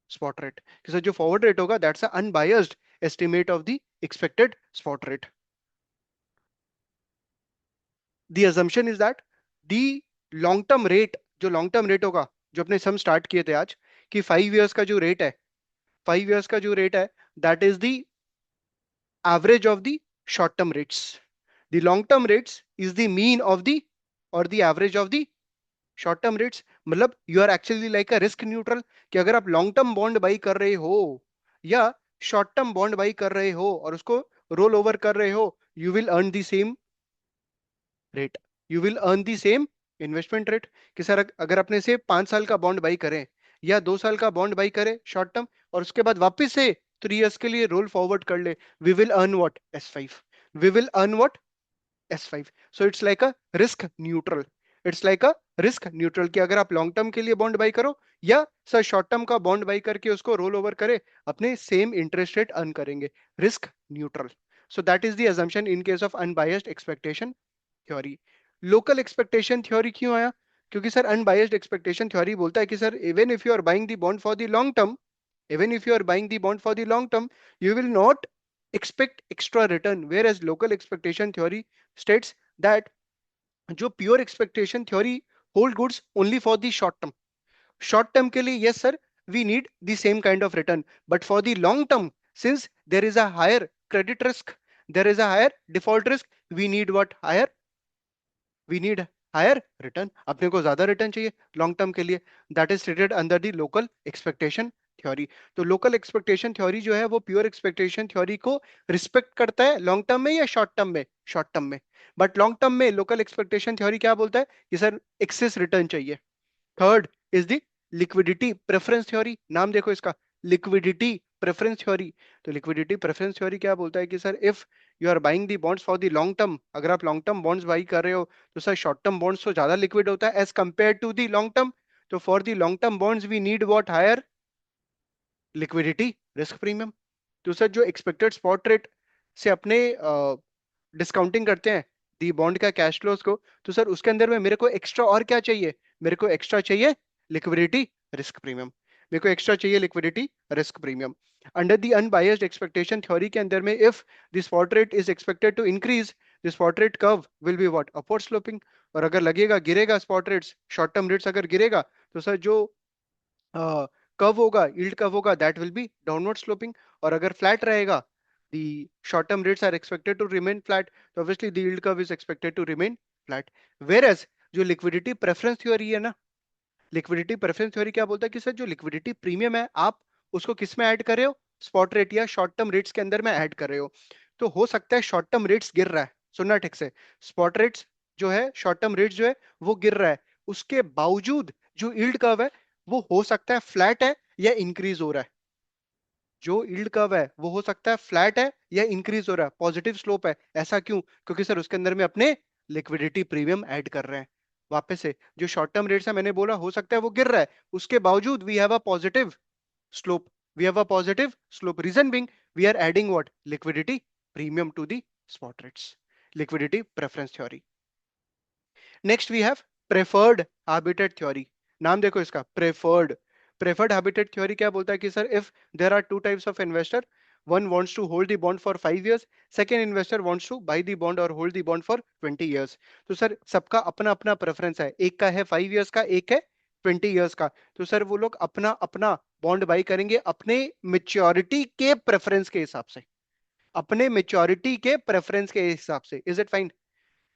spot rate. कि सर जो फॉरवर्ड रेट होगा that's a unbiased estimate of the expected spot rate. The assumption is that the long term rate, जो long term rate होगा, जो अपने सम start किए थे आज, कि 5 इयर्स का जो रेट है, 5 इयर्स का जो रेट है that is the average of the short term rates. The long term rates is the mean of the और the average of the short term rates. मतलब you are actually like a risk neutral, कि अगर आप long term bond by कर रहे हो या short term bond by कर रहे हो और उसको रोल ओवर कर रहे हो, you will earn the same rate, you will earn the same investment rate. कि सर अगर अपने से 5 साल का बॉन्ड बाई करें या 2 साल का बॉन्ड बाई करें शॉर्ट टर्म, और उसके बाद वापस से 3 इयर्स के लिए रोल फॉरवर्ड कर ले, we will earn what, S5। We will earn what, S5। So it's like a risk neutral. It's like a risk neutral, कि अगर आप लॉन्ग टर्म के लिए बॉन्ड बाई करो या सर शॉर्ट टर्म का बॉन्ड बाई करके उसको रोल ओवर करे, अपने सेम इंटरेस्ट रेट अर्न करेंगे, risk neutral. So that is the assumption in case of unbiased expectation theory. Local expectation theory क्यों आया? क्योंकि सर अनबायस्ड एक्सपेक्टेशन थ्योरी बोलता है कि sir even if you are buying the bond for the long term, even if you are buying the bond for the long term, you will not expect extra return, whereas local expectation theory states that जो pure expectation theory hold goods only for the short term. Short term के लिए yes sir we need the same kind of return, but for the long term since there is a higher credit risk, there is a higher default risk, we need what, higher, we need higher return. अपने को ज्यादा return चाहिए long term के लिए, that is stated under the local expectation theory. तो local expectation theory जो है वो प्योर एक्सपेक्टेशन थ्योरी को रिस्पेक्ट करता है लॉन्ग टर्म में या शॉर्ट टर्म में, शॉर्ट टर्म में। बट लॉन्ग टर्म में लोकल एक्सपेक्टेशन थ्योरी क्या बोलता है कि सर एक्सेस रिटर्न चाहिए। Third is the liquidity preference theory. नाम देखो इसका, लिक्विडिटी प्रेफरेंस थ्योरी। तो लिक्विडिटी प्रेफरेंस थ्योरी क्या बोलता है कि sir if you are buying the bonds for the long term, अगर आप लॉन्ग टर्म बॉन्ड्स बाई कर रहे हो तो सर शॉर्ट टर्म बॉन्ड्स तो ज्यादा लिक्विड होता है as compare to the long term. तो for the long term bonds we need what, higher liquidity risk premium. तो सर जो एक्सपेक्टेड स्पॉट रेट से अपने डिस्काउंटिंग करते हैं दी बॉन्ड का कैश फ्लोज को, तो सर उसके अंदर में मेरे को एक्स्ट्रा और क्या चाहिए, मेरे को एक्स्ट्रा चाहिए लिक्विडिटी रिस्क प्रीमियम, मेरे को एक्स्ट्रा चाहिए liquidity risk premium. Under the unbiased expectation theory के अंदर में if the spot rate is expected to increase, the spot rate curve will be what, upward sloping. और अगर लगेगा गिरेगा spot rates, short term rates अगर गिरेगा, तो सर जो कर्व होगा, यील्ड कर्व होगा, that will be downward sloping. और अगर फ्लैट रहेगा, the short term rates are expected to remain flat, तो obviously the yield curve is expected to remain flat. Whereas जो लिक्विडिटी प्रेफरेंस थ्योरी है ना, liquidity preference theory क्या बोलता है कि सर जो लिक्विडिटी प्रीमियम है आप उसको किस में ऐड कर रहे हो, स्पॉट रेट या शॉर्ट टर्म रेट्स के अंदर में ऐड कर रहे हो। तो हो सकता है शॉर्ट टर्म रेट्स गिर रहा है, सुनना ठीक से, स्पॉट रेट्स जो है, शॉर्ट टर्म रेट्स जो है वो गिर रहा है, उसके बावजूद जो यील्ड कर्व है वो हो सकता है फ्लैट है या इंक्रीज हो रहा है। जो यील्ड कर्व है वो हो सकता है फ्लैट है या इंक्रीज हो रहा है, पॉजिटिव स्लोप है। ऐसा क्यों? क्योंकि सर उसके अंदर में अपने लिक्विडिटी प्रीमियम ऐड कर रहे हैं। वापस से जो शॉर्ट टर्म रेट्स है मैंने बोला हो सकता है वो गिर रहा है, उसके बावजूद we have a positive slope, we have a positive slope, reason being we are adding what, liquidity premium to the spot rates, liquidity preference theory. Next we have preferred habitat theory. नाम देखो इसका, preferred. Preferred habitat theory क्या बोलता है कि sir if there are two types of investor, one wants to hold the bond for 5 years, second investor wants to buy the bond or hold the bond for 20 years। तो sir सबका अपना अपना preference है, एक का है 5 years का, एक है 20 years का। तो सर वो लोग अपना अपना बॉन्ड बाई करेंगे अपने मेच्योरिटी के प्रेफरेंस के हिसाब से, अपने मेच्योरिटी के प्रेफरेंस के हिसाब से। Is it fine?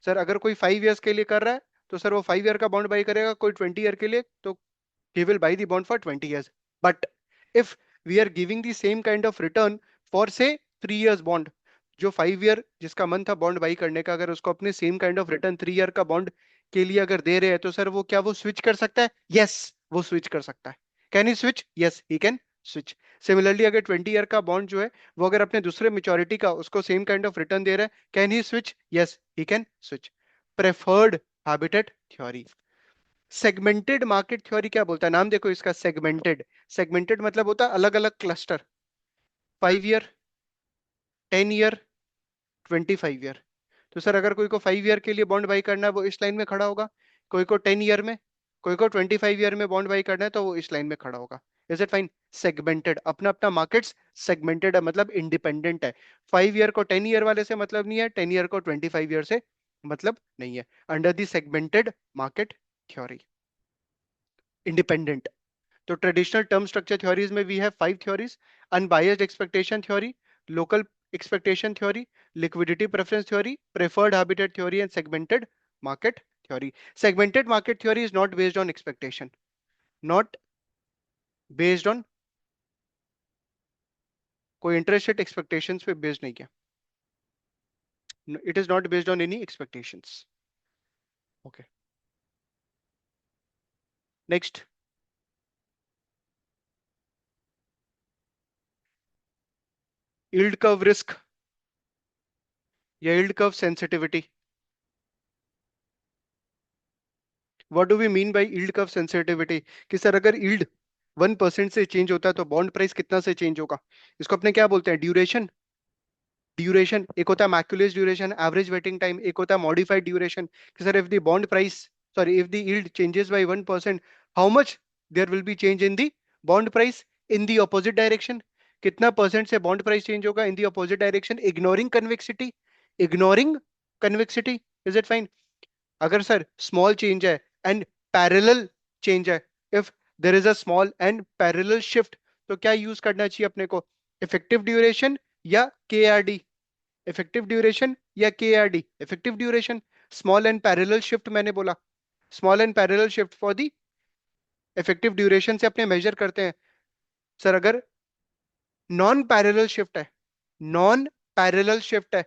सर अगर कोई 5 years के लिए कर रहा है तो सर वो 5 year का बॉन्ड बाई करेगा, कोई 20 year के लिए तो he will buy the bond for 20 years। But if we are giving the same kind of return for say 3 years bond, जो 5 year जिसका मन था बॉन्ड बाई करने का, अगर उसको अपने same kind of return 3 year का बॉन्ड के लिए अगर दे रहे हैं तो सर वो क्या वो स्विच कर सकता है? यस, वो स्विच कर सकता है। Can he switch? Yes he can switch. Similarly अगर 20 year का बॉन्ड जो है वो अगर अपने दूसरे मेच्योरिटी का उसको सेम काइंड ऑफ रिटर्न दे रहा है, can he switch? Yes he can switch. Preferred habitat theory. Segmented market theory क्या बोलता है? नाम देखो इसका, सेगमेंटेड। सेगमेंटेड मतलब होता है अलग अलग क्लस्टर, 5 year, 10 year, 25 year। तो सर अगर कोई को 5 year के लिए बॉन्ड बाई करना है वो इस लाइन में खड़ा होगा, कोई को 10 year में, कोई को 25 year में बॉन्ड बाई करना है तो वो इस लाइन में खड़ा होगा। Is it fine? सेगमेंटेड, अपना अपना मार्केट्स सेगमेंटेड है, मतलब इंडिपेंडेंट है। 5 year को 10 year वाले से मतलब नहीं है, 10 year को 25 year से मतलब नहीं है, under the segmented market theory, independent. तो ट्रेडिशनल टर्म स्ट्रक्चर थ्योरीज में we have 5 theories: unbiased expectation theory, local expectation theory, liquidity preference theory, preferred habitat theory and segmented market theory. Segmented market theory is not based on expectation, not based on, कोई interest rate expectations पे based नहीं किया, it is not based on any expectations. Okay, next, yield curve risk या yield curve sensitivity. What do we mean by yield curve sensitivity? कि sir अगर yield 1% से change होता है तो बॉन्ड प्राइस कितना से चेंज होगा? इसको अपने क्या बोलते हैं? ड्यूरेशन। ड्यूरेशन एक होता है Macaulay duration, average weighting time, एक होता है मॉडिफाइड ड्यूरेशन। कि sir if the bond price, sorry if the yield changes by 1%, how much there will be change in the bond price in the opposite direction? कितना percent से bond price change होगा in the opposite direction, ignoring convexity, ignoring convexity. Is it fine? अगर sir small change है and parallel change है, if there is a small and parallel shift, तो क्या use करना चाहिए अपने को? इफेक्टिव ड्यूरेशन या K R D? Effective duration या K R D? Effective duration. Small and parallel shift मैंने बोला, small and parallel shift for the effective duration से अपने मेजर करते हैं। सर अगर नॉन पैरेलल शिफ्ट है, नॉन पैरेलल शिफ्ट है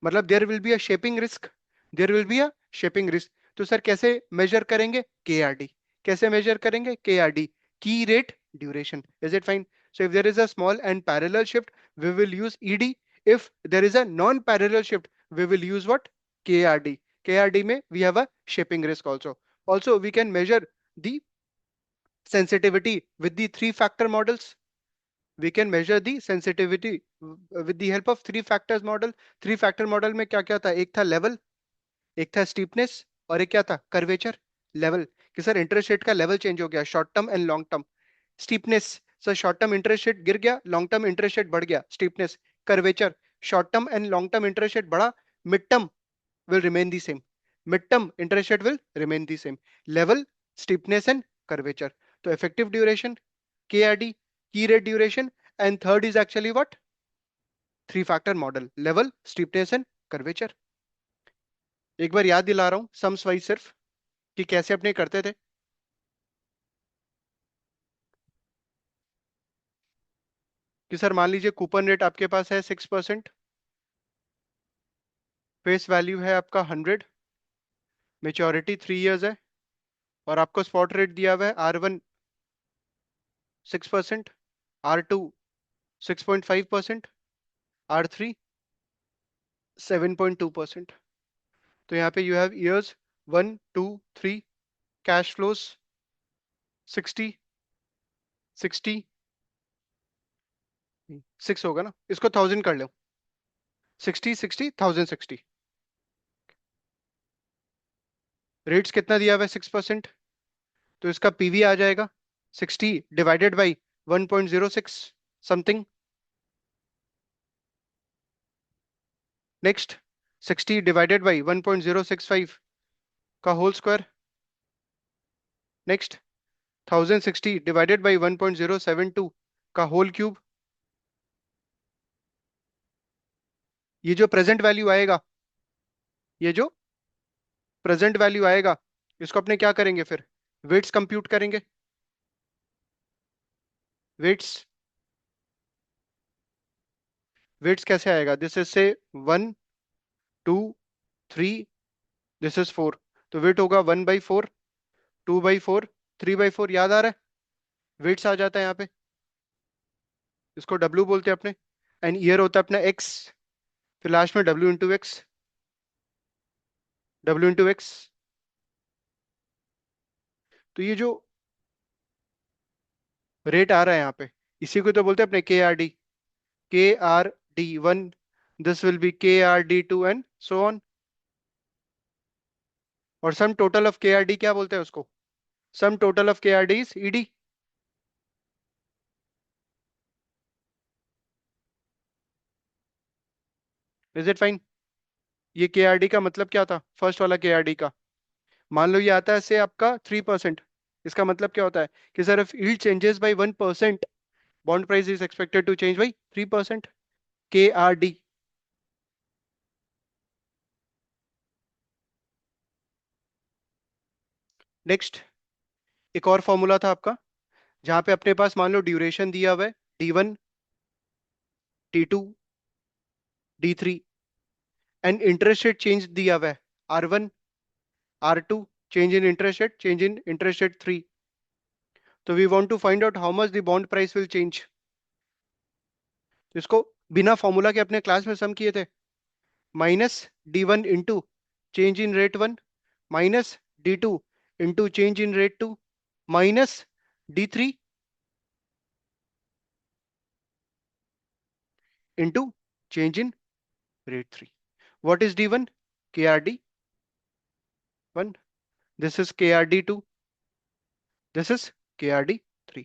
मतलब there will be a shaping risk, there will be a shaping risk. तो सर कैसे मेजर करेंगे? K R D. कैसे मेजर करेंगे? K R D, key rate duration. Is it fine? So if there is a small and parallel shift we will use ED, if there is a non parallel shift we will use what? K R D. K R D में we have a shaping risk also. Also we can measure the sensitivity with the three factor models. We can measure the sensitivity with the help of three factors model. Three factor model में क्या क्या था? एक था level, एक था steepness, और एक क्या था? कर्वेचर। लेवल कि सर इंटरेस्ट रेट का लेवल चेंज हो गया, short term and long term. Steepness, sir short term interest rate गिर गया, लॉन्ग टर्म इंटरेस्ट रेट बढ़ गया, steepness. Curvature, short term and long term interest rate बढ़ा, mid term will remain the same, mid term interest rate will remain the same. Level, steepness and curvature. So effective duration, KRD, key rate duration, and third is actually what? Three factor model: level, steepness and curvature. एक बार याद दिला रहा हूं sums wise सिर्फ कि कैसे अपने करते थे। कि सर मान लीजिए कूपन रेट आपके पास है 6%, फेस वैल्यू है आपका 100, मेच्योरिटी 3 years है, और आपको स्पॉट रेट दिया हुआ है R1 6%, R2 6.5%, R3 7.2%। तो यहाँ पे you have years 1, 2, 3, cash flows 60, 60, 6 होगा ना, इसको 1000 कर लो, 60, 60, 1060। रेट्स कितना दिया हुआ है? 6%। तो इसका पीवी आ जाएगा 60 divided by 1.06 something. Next, 60 divided by 1.065 का whole square. Next, 1060 divided by 1.072 का होल क्यूब। ये जो प्रेजेंट वैल्यू आएगा, ये जो प्रेजेंट वैल्यू आएगा, इसको अपने क्या करेंगे फिर? वेट्स कंप्यूट करेंगे। वेट्स, वेट्स कैसे आएगा? दिस इज से 1, 2, 3, दिस इज 4। तो वेट होगा 1/4, 2/4, 3/4। याद आ रहा है? वेट्स आ जाता है यहाँ पे। इसको डब्ल्यू बोलते हैं अपने। एंड ईयर होता है अपना एक्स। फिर लास्ट में W into x. W into x. तो ये जो रेट आ रहा है यहाँ पे, इसी को तो बोलते हैं अपने KRD। KRD1, this will be KRD2 and so on. और सम टोटल ऑफ KRD क्या बोलते हैं उसको? सम total of KRD is ED। Is it fine? ये KRD का मतलब क्या था? फर्स्ट वाला KRD का, मान लो ये आता है से आपका 3%। इसका मतलब क्या होता है कि sir if yield changes by 1%, bond price is expected to change by 3%। KRD। Next, एक और फॉर्मूला था आपका, जहां पे अपने पास मान लो ड्यूरेशन दिया हुआ है D1, T2, D3, and interest rate change दिया हुआ है R1, R2, change in interest rate, change in interest rate 3। तो we want to find out how much the bond price will change. इसको बिना फॉर्मूला के अपने क्लास में सम किए थे। Minus D1 into change in rate 1, minus D2 into change in rate 2, minus D3 into change in rate 3। What is D1? KRD1। This is KRD2। This is KRD3।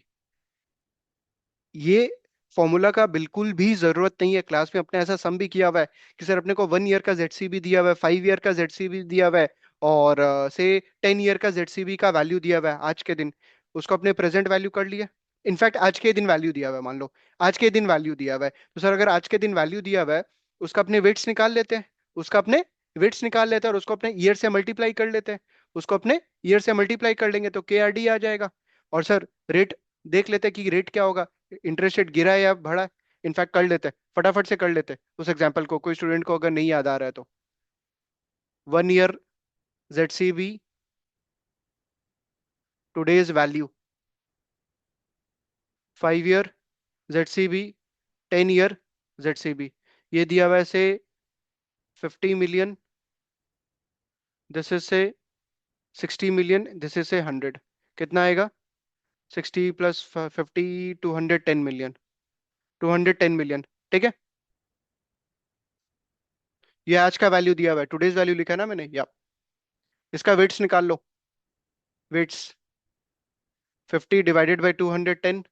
ये formula का बिल्कुल भी जरूरत नहीं है। क्लास में अपने ऐसा सम भी किया हुआ है कि सर अपने को 1 ईयर का ZCB दिया हुआ है, 5 ईयर का ZCB दिया हुआ है, और से 10 ईयर का ZCB का वैल्यू दिया हुआ है आज के दिन। उसको अपने प्रेजेंट वैल्यू कर लिया। इनफैक्ट आज के दिन वैल्यू दिया हुआ है, मान लो आज के दिन वैल्यू दिया हुआ है, तो सर अगर आज के दिन वैल्यू दिया हुआ है, उसका अपने वेट्स निकाल लेते हैं। उसका अपने वेट्स निकाल लेते हैं और उसको अपने ईयर से मल्टीप्लाई कर लेते हैं। उसको अपने ईयर से मल्टीप्लाई कर लेंगे तो KRD आ जाएगा। और सर रेट देख लेते हैं कि रेट क्या होगा, इंटरेस्ट रेट गिरा है या बढ़ा है। इनफैक्ट कर लेते हैं, फटाफट से कर लेते हैं उस एग्जांपल को, कोई स्टूडेंट को अगर नहीं याद आ रहा है तो। 1 year ZCB today's value, 5 year ZCB, 10 year ZCB। ये दिया हुआ है से 50 मिलियन, दिस इज से 60 मिलियन, दिस इज से 100। कितना आएगा? 60 + 50, 210 मिलियन। 210 मिलियन। ठीक है। ये आज का वैल्यू दिया हुआ है, टुडेज वैल्यू लिखा है ना मैंने, या इसका वेट्स निकाल लो। Weights 50 divided by 210,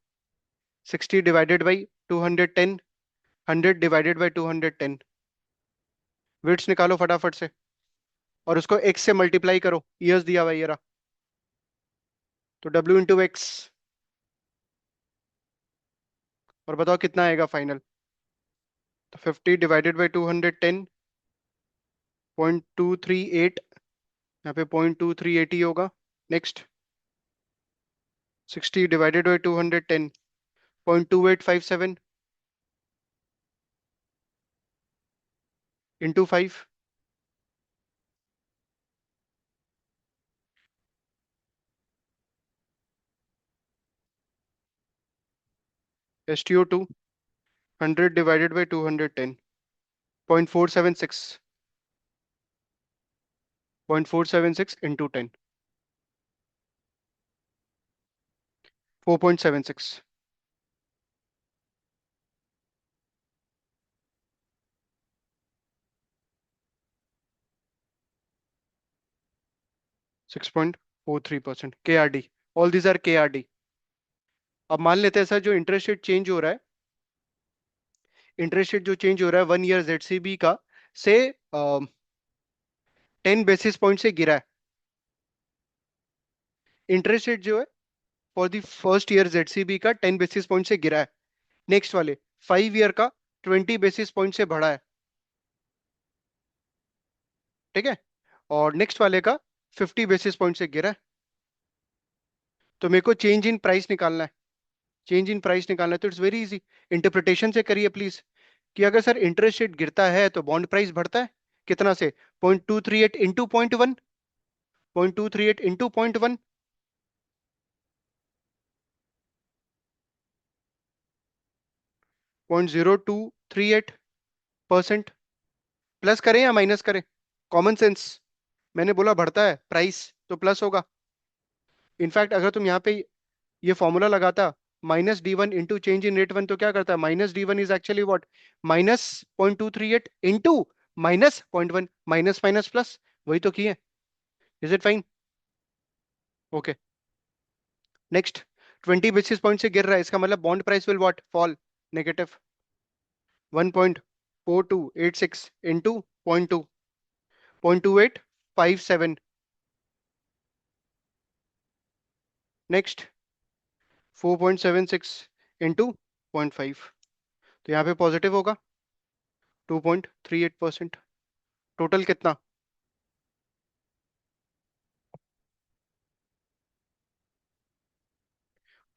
60 divided by 210, 100 divided by 210। Weights निकालो फटाफट से, और उसको एक्स से मल्टीप्लाई करो, ईयर्स दिया हुआ है ये रहा। तो डब्ल्यू इंटू एक्स। और बताओ कितना आएगा फाइनल? तो 50 डिवाइडेड बाई 210, 0.238, यहाँ पे 0.238 ही होगा। Next, 60 divided by 210, 0.2857 into 5। STO2 100 divided by 210, 0.476, 0.476 into 10, 4.76। 6.43%, K R D, all these are K R D. अब मान लेते हैं सर जो इंटरेस्ट रेट चेंज हो रहा है, इंटरेस्ट रेट जो चेंज हो रहा है 1 ईयर जेडसीबी का, से 10 बेसिस पॉइंट से गिरा है। इंटरेस्ट रेट जो है फॉर द फर्स्ट ईयर जेडसीबी का 10 बेसिस पॉइंट से गिरा है। नेक्स्ट वाले 5 ईयर का 20 बेसिस पॉइंट से बढ़ा है। ठीक है। और नेक्स्ट वाले का 50 बेसिस पॉइंट से गिरा है। तो मेरे को चेंज इन प्राइस निकालना है। चेंज इन प्राइस निकालना है तो इट्स वेरी इजी। इंटरप्रिटेशन से करिए प्लीज, कि अगर सर इंटरेस्ट रेट गिरता है तो बॉन्ड प्राइस बढ़ता है। कितना से? 0.238 इंटू 0.1, 0.238 इंटू 0.1, 0.0238%। प्लस करें या माइनस करें? Common sense. मैंने बोला बढ़ता है प्राइस तो प्लस होगा। इनफैक्ट अगर तुम यहाँ पे ये फॉर्मूला लगाता, -d1 into change in rate one, तो क्या करता है? -d1 is actually what? -0.238 into -0.1, minus minus plus, वही तो किए। Is it fine? Okay. Next, 20 basis point से गिर रहा है, इसका मतलब bond price will what? Fall. Negative 1.4286 into 0.2, 0.2857। Next, 4.76 into 0.5, तो यहाँ पे पॉजिटिव होगा 2.38%। टोटल कितना?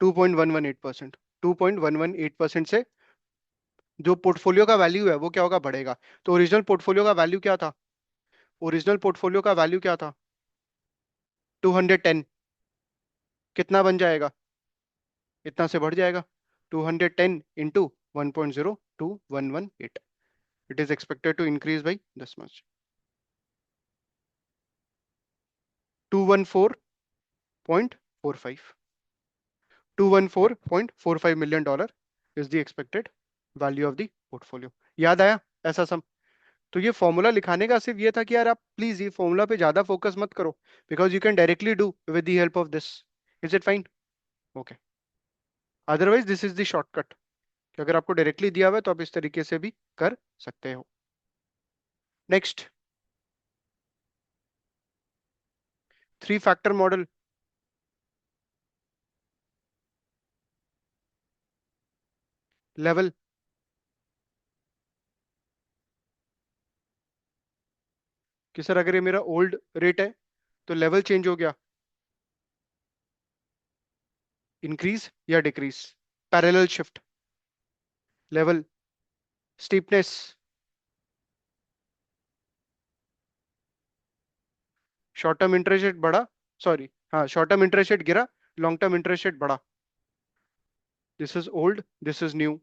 2.118%। 2.118% से जो पोर्टफोलियो का वैल्यू है वो क्या होगा? बढ़ेगा। तो ओरिजिनल पोर्टफोलियो का वैल्यू क्या था? ओरिजिनल पोर्टफोलियो का वैल्यू क्या था? 210। कितना बन जाएगा? इतना से बढ़ जाएगा। 210 into 1.02118, it is expected to increase by this much, 214.45। 214.45 million dollar is the expected value of the portfolio. याद आया ऐसा सम? तो ये फॉर्मूला लिखाने का सिर्फ ये था कि यार आप प्लीज ये फॉर्मूला पे ज्यादा फोकस मत करो, because you can directly do with the help of this. Is it fine? Okay. Otherwise this is the shortcut, कि अगर आपको डायरेक्टली दिया हुआ है तो आप इस तरीके से भी कर सकते हो। Next, 3 factor model. लेवल, कि सर अगर ये मेरा ओल्ड रेट है तो लेवल चेंज हो गया, इंक्रीज या decrease? Parallel shift, level, steepness, short term interest rate बढ़ा, सॉरी, हाँ, शॉर्ट टर्म इंटरेस्ट रेट गिरा, लॉन्ग टर्म इंटरेस्ट रेट बढ़ा। This is old, this is new,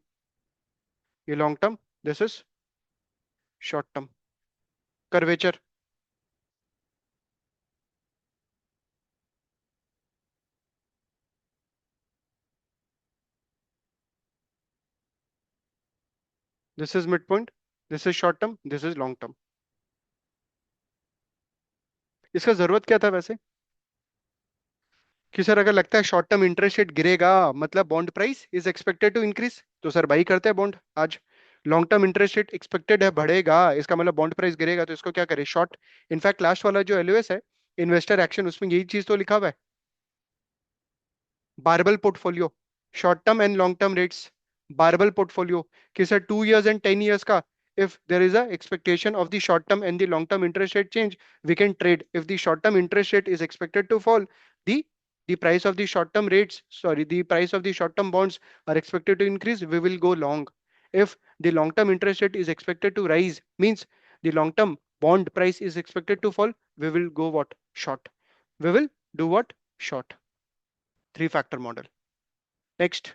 ये long term, this is short term. Curvature, this is mid point, this is short term, this is long term. इसका जरूरत क्या था वैसे? कि sir अगर लगता है शॉर्ट टर्म इंटरेस्ट रेट गिरेगा मतलब bond price is expected to increase, तो सर बाई करते हैं बॉन्ड आज। Long term interest rate expected है बढ़ेगा, इसका मतलब बॉन्ड प्राइस गिरेगा, तो इसको क्या करे? शॉर्ट। इनफैक्ट लास्ट वाला जो एलओएस है, इन्वेस्टर एक्शन, उसमें यही चीज तो लिखा हुआ है। Barbell portfolio, short term and long term rates, barbell portfolio, कि सर 2 years and 10 years का, if there is a expectation of the short term and the long term interest rate change, we can trade. If the short term interest rate is expected to fall, the the price of the short term rates, sorry, the price of the short term bonds are expected to increase, we will go long. If the long term interest rate is expected to rise, means the long term bond price is expected to fall, we will go what? Short. We will do what? Short. 3 factor model. Next,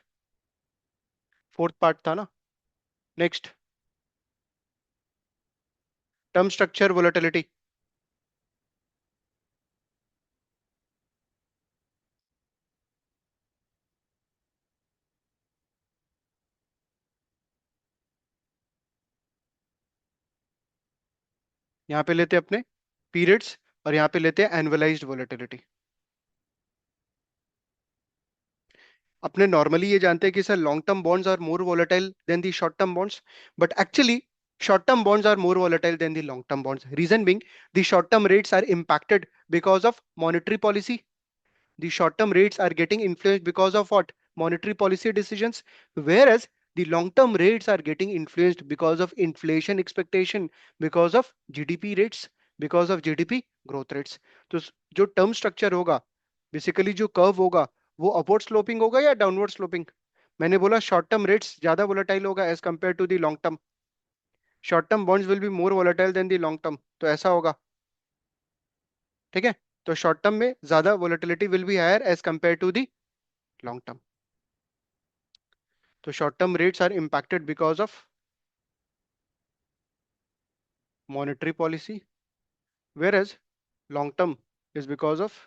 fourth part था ना। Next, term structure volatility. यहाँ पे लेते हैं अपने periods, और यहाँ पे लेते हैं एनुअलाइज्ड वोलेटिलिटी। अपने नॉर्मली ये जानते हैं कि sir long term bonds are more volatile than the short term bonds, but actually short term bonds are more volatile than the long term bonds. Reason being, the short term rates are impacted because of monetary policy. The short term rates are getting influenced because of what? Monetary policy decisions. Whereas the long term rates are getting influenced because of inflation expectation, because of GDP rates, because of GDP growth rates. तो जो term structure होगा, basically जो curve होगा, वो upward sloping होगा या downward sloping? मैंने बोला शॉर्ट टर्म रेट्स ज्यादा वोलेटाइल होगा as compare to the long term. Short term bonds will be more volatile than the long term, तो ऐसा होगा। ठीक है, तो शॉर्ट टर्म में ज्यादा volatility will be higher as compare to the long term. तो short term rates are impacted because of monetary policy, whereas long term is because of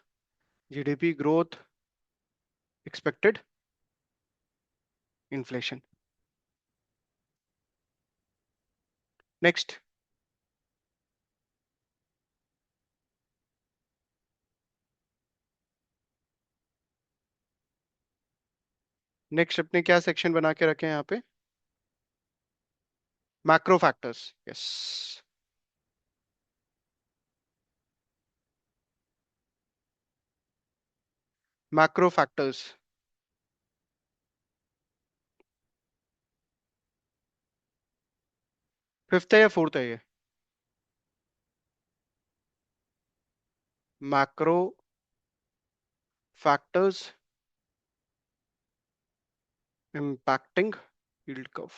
GDP growth, expected inflation. Next, next अपने क्या section बना के रखे हैं यहाँ पे? Macro factors, yes. Macro factors, fifth है या फोर्थ है ये? Macro factors impacting yield curve.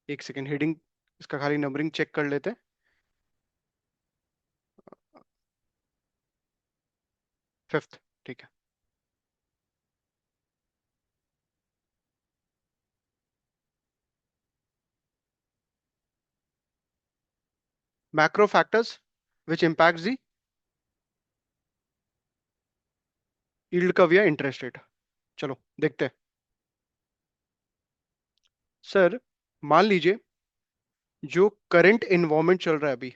एक सेकेंड, हेडिंग इसका खाली नंबरिंग चेक कर लेते हैं। फिफ्थ, ठीक है। Macro factors which impact the yield curve या इंटरेस्ट रेट। चलो देखते हैं। सर मान लीजिए जो करंट इन्वायरमेंट चल रहा है अभी,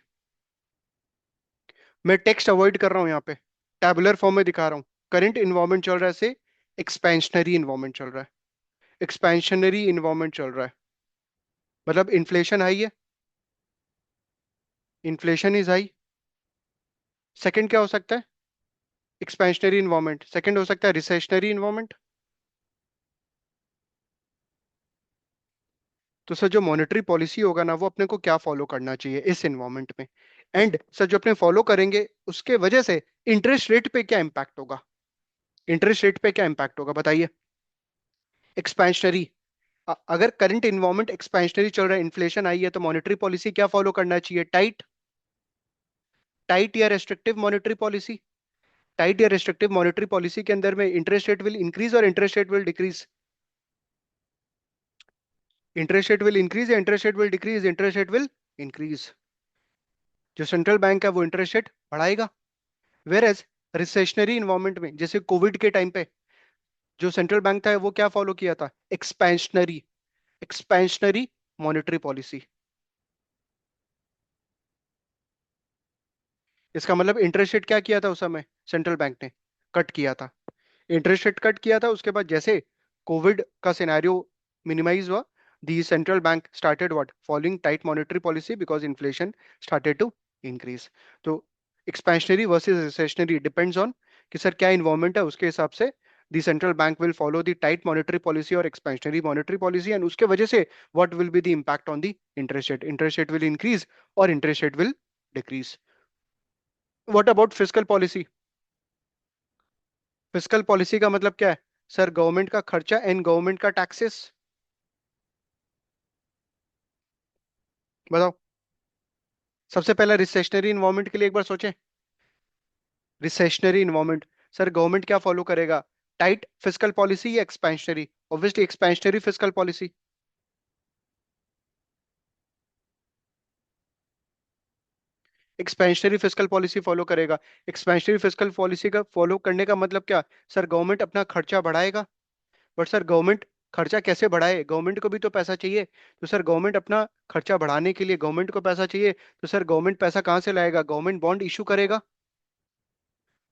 मैं टेक्स्ट अवॉइड कर रहा हूं यहाँ पे, टैबुलर फॉर्म में दिखा रहा हूँ। करंट इन्वायरमेंट चल रहा है से एक्सपेंशनरी इन्वायरमेंट चल रहा है। एक्सपेंशनरी इन्वायरमेंट चल रहा है मतलब इन्फ्लेशन हाई है, इन्फ्लेशन इज हाई। सेकंड क्या हो सकता है? Expansionary environment. सेकंड हो सकता है रिसेशनरी इन्वायरमेंट। तो सर जो मॉनेटरी पॉलिसी होगा ना, वो अपने को क्या फॉलो करना चाहिए इस इन्वायरमेंट में? एंड सर जो अपने फॉलो करेंगे उसके वजह से इंटरेस्ट रेट पे क्या इंपैक्ट होगा? इंटरेस्ट रेट पे क्या इंपैक्ट होगा बताइए? एक्सपेंशनरी, अगर करंट इन्वायरमेंट एक्सपेंशनरी चल रहा है, इन्फ्लेशन आई है, तो मॉनेटरी पॉलिसी क्या फॉलो करना चाहिए? टाइट, टाइट या रेस्ट्रिक्टिव मॉनेटरी पॉलिसी। टाइट या रेस्ट्रिक्टिव मॉनेटरी पॉलिसी के अंदर में इंटरेस्ट रेट विल इंक्रीज और interest rate will decrease. Interest rate will increase या interest rate will decrease? Interest rate will increase. जो सेंट्रल बैंक है वो इंटरेस्ट रेट बढ़ाएगा। वेयर एज रिसेशनरी इन्वायरमेंट में, जैसे कोविड के टाइम पे, जो सेंट्रल बैंक था वो क्या फॉलो किया था? Expansionary, expansionary monetary policy. इसका मतलब इंटरेस्ट रेट क्या किया था उस समय सेंट्रल बैंक ने? कट किया था। इंटरेस्ट रेट कट किया था, उसके बाद जैसे कोविड का सिनेरियो मिनिमाइज हुआ, the central bank started what? Following tight monetary policy because inflation started to increase. तो expansionary versus recessionary depends on कि सर क्या इन्वायरमेंट है, उसके हिसाब से the central bank will follow the tight monetary policy और expansionary monetary policy, and उसके वजह से what will be the impact on the interest rate? Interest rate will increase और interest rate will decrease. What about fiscal policy? Fiscal policy का मतलब क्या है? Sir government का खर्चा एंड गवर्नमेंट का टैक्सेस। बताओ। सबसे पहला रिसेशनरी इन्वायरमेंट के लिए एक बार सोचें। रिसेशनरी इन्वायरमेंट, सर गवर्नमेंट क्या फॉलो करेगा? टाइट फिस्कल पॉलिसी या expansionary? Obviously expansionary fiscal policy. Expansionary fiscal policy follow करेगा। एक्सपेंशनरी फिस्कल पॉलिसी का फॉलो करने का मतलब क्या? सर गवर्नमेंट अपना खर्चा बढ़ाएगा, बट सर गवर्नमेंट खर्चा कैसे बढ़ाए, गवर्नमेंट को भी तो पैसा चाहिए। तो सर गवर्नमेंट अपना खर्चा बढ़ाने के लिए गवर्नमेंट को पैसा चाहिए, तो सर गवर्नमेंट पैसा कहाँ से लाएगा, गवर्नमेंट बॉन्ड इशू करेगा,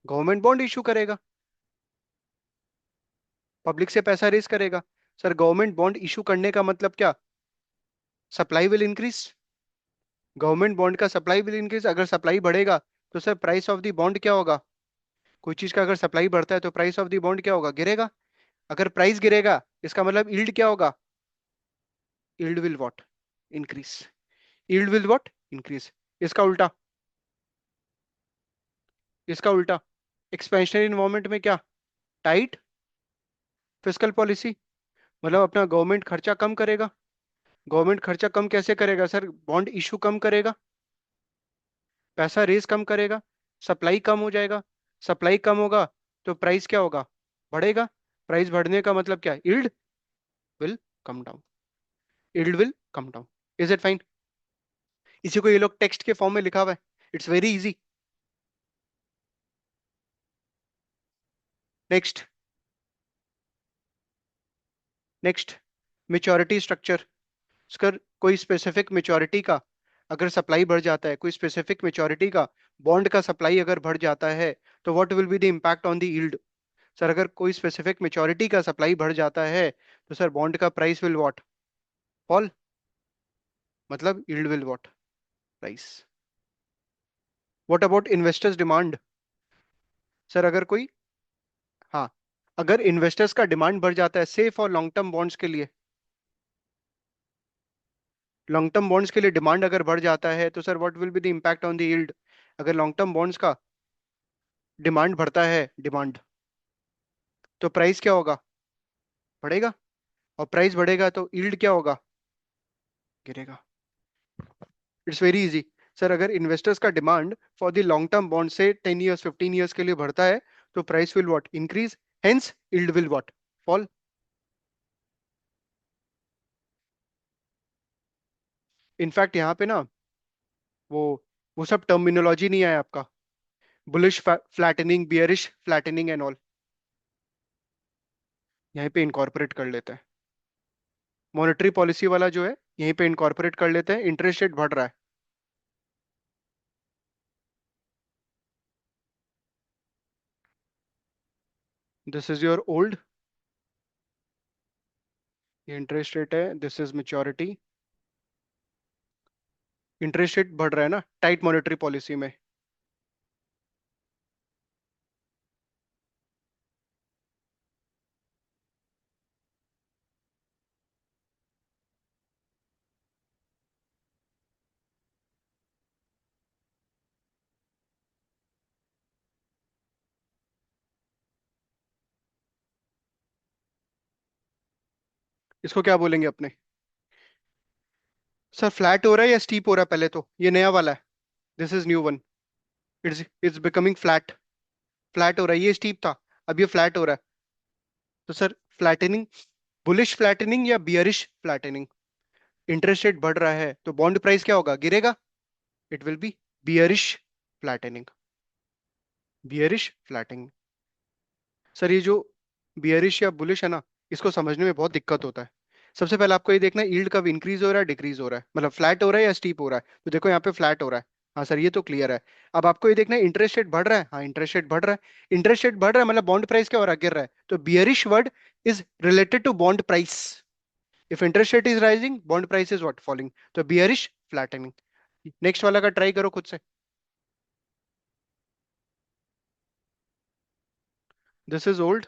गवर्नमेंट बॉन्ड इशू करेगा, पब्लिक से पैसा रेज करेगा। सर गवर्नमेंट बॉन्ड इशू करने का मतलब क्या, supply will increase, government bond का सप्लाई विल इंक्रीज, अगर सप्लाई बढ़ेगा तो sir price of the bond क्या होगा, कोई चीज का अगर सप्लाई बढ़ता है तो प्राइस ऑफ द बॉन्ड क्या होगा, गिरेगा। अगर प्राइस गिरेगा इसका मतलब यील्ड क्या होगा, yield will what, increase, yield will what, increase. इसका उल्टा, इसका उल्टा, एक्सपेंशनरी इन्वायरमेंट में क्या, टाइट फिस्कल पॉलिसी, मतलब अपना गवर्नमेंट खर्चा कम करेगा। गवर्नमेंट खर्चा कम कैसे करेगा सर, बॉन्ड इशू कम करेगा, पैसा रेस कम करेगा, सप्लाई कम हो जाएगा, सप्लाई कम होगा तो प्राइस क्या होगा, बढ़ेगा। प्राइस बढ़ने का मतलब क्या, yield will come down, yield will come down. Is it fine, इसी को ये लोग टेक्स्ट के फॉर्म में लिखा हुआ है, it's very easy. Next, next, maturity structure. अगर कोई स्पेसिफिक मेच्योरिटी का अगर सप्लाई बढ़ जाता है, कोई स्पेसिफिक मेच्योरिटी का बॉन्ड का सप्लाई अगर बढ़ जाता है, तो what will be the impact on the yield. Sir अगर कोई स्पेसिफिक मेच्योरिटी का सप्लाई बढ़ जाता है तो सर बॉन्ड का प्राइस विल व्हाट, फॉल, मतलब yield will what, price. What about investors demand. Sir अगर कोई, हाँ, अगर इन्वेस्टर्स का डिमांड बढ़ जाता है सेफ और लॉन्ग टर्म बॉन्ड्स के लिए, लॉन्ग टर्म बॉन्ड्स के लिए डिमांड अगर बढ़ जाता है तो sir what will be the impact on the yield. अगर लॉन्ग टर्म बॉन्ड्स का डिमांड बढ़ता है, डिमांड, तो प्राइस क्या होगा, बढ़ेगा, और प्राइस बढ़ेगा तो यील्ड क्या होगा, गिरेगा। It's very easy. सर अगर इन्वेस्टर्स का demand for the long term bond से 10 ईयर्स 15 ईयर्स के लिए बढ़ता है तो price will what, increase, hence yield will what, fall. In fact यहाँ पे ना वो वो सब टर्मिनोलॉजी नहीं है आपका, bullish flattening, bearish flattening and all, यहीं पे इनकॉर्पोरेट कर लेते हैं। मॉनेटरी पॉलिसी वाला जो है यहीं पे इनकॉर्पोरेट कर लेते हैं, इंटरेस्ट रेट बढ़ रहा है, दिस इज योर ओल्ड, ये इंटरेस्ट रेट है, this is maturity, interest rate बढ़ रहा है ना टाइट मॉनेटरी पॉलिसी में। इसको क्या बोलेंगे अपने, सर फ्लैट हो रहा है या स्टीप हो रहा है, पहले तो ये नया वाला है, this is new one, it's it's becoming flat, flat हो रहा है, ये स्टीप था, अब ये फ्लैट हो रहा है। तो सर फ्लैटनिंग, बुलिश फ्लैटनिंग या बियरिश फ्लैटनिंग, इंटरेस्ट रेट बढ़ रहा है तो बॉन्ड प्राइस क्या होगा, गिरेगा, it will B bearish flattening, bearish flattening. Sir ये जो बियरिश या बुलिश है ना, इसको समझने में बहुत दिक्कत होता है। सबसे पहले आपको ये देखना है यील्ड कब इंक्रीज हो रहा है, डिक्रीज हो रहा है, मतलब फ्लैट हो रहा है या स्टीप हो रहा है। तो देखो यहाँ पे फ्लैट हो रहा है, हाँ सर ये तो क्लियर है। अब आपको ये देखना है इंटरेस्ट रेट बढ़ रहा है, हाँ इंटरेस्ट रेट बढ़ रहा है, इंटरेस्ट रेट बढ़ रहा है मतलब बॉन्ड प्राइस क्या हो रहा है, गिर रहा है, तो bearish word is related to bond price, if interest rate is rising bond price is what, falling, तो बियरिश फ्लैटनिंग। नेक्स्ट वाला का ट्राई करो खुद से, this is old,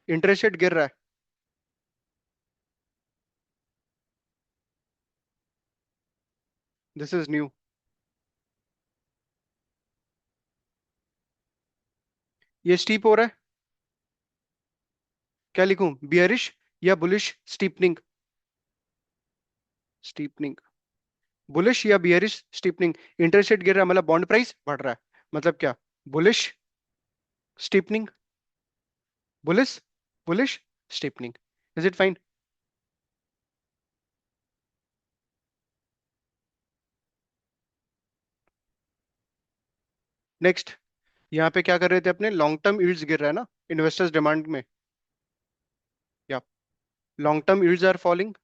interest rate गिर रहा है, दिस इज न्यू, ये स्टीप हो रहा है, क्या लिखूं, बियरिश या बुलिश स्टीपनिंग, स्टीपनिंग, बुलिश या बियरिश स्टीपनिंग, इंटरेस्ट रेट गिर रहा है मतलब बॉन्ड प्राइस बढ़ रहा है, मतलब क्या, bullish steepening, bullish, bullish steepening. Is it fine. Next, यहाँ पे क्या कर रहे थे अपने, लॉन्ग टर्म यील्ड्स गिर रहा है ना इन्वेस्टर्स डिमांड में, या long term yields are falling,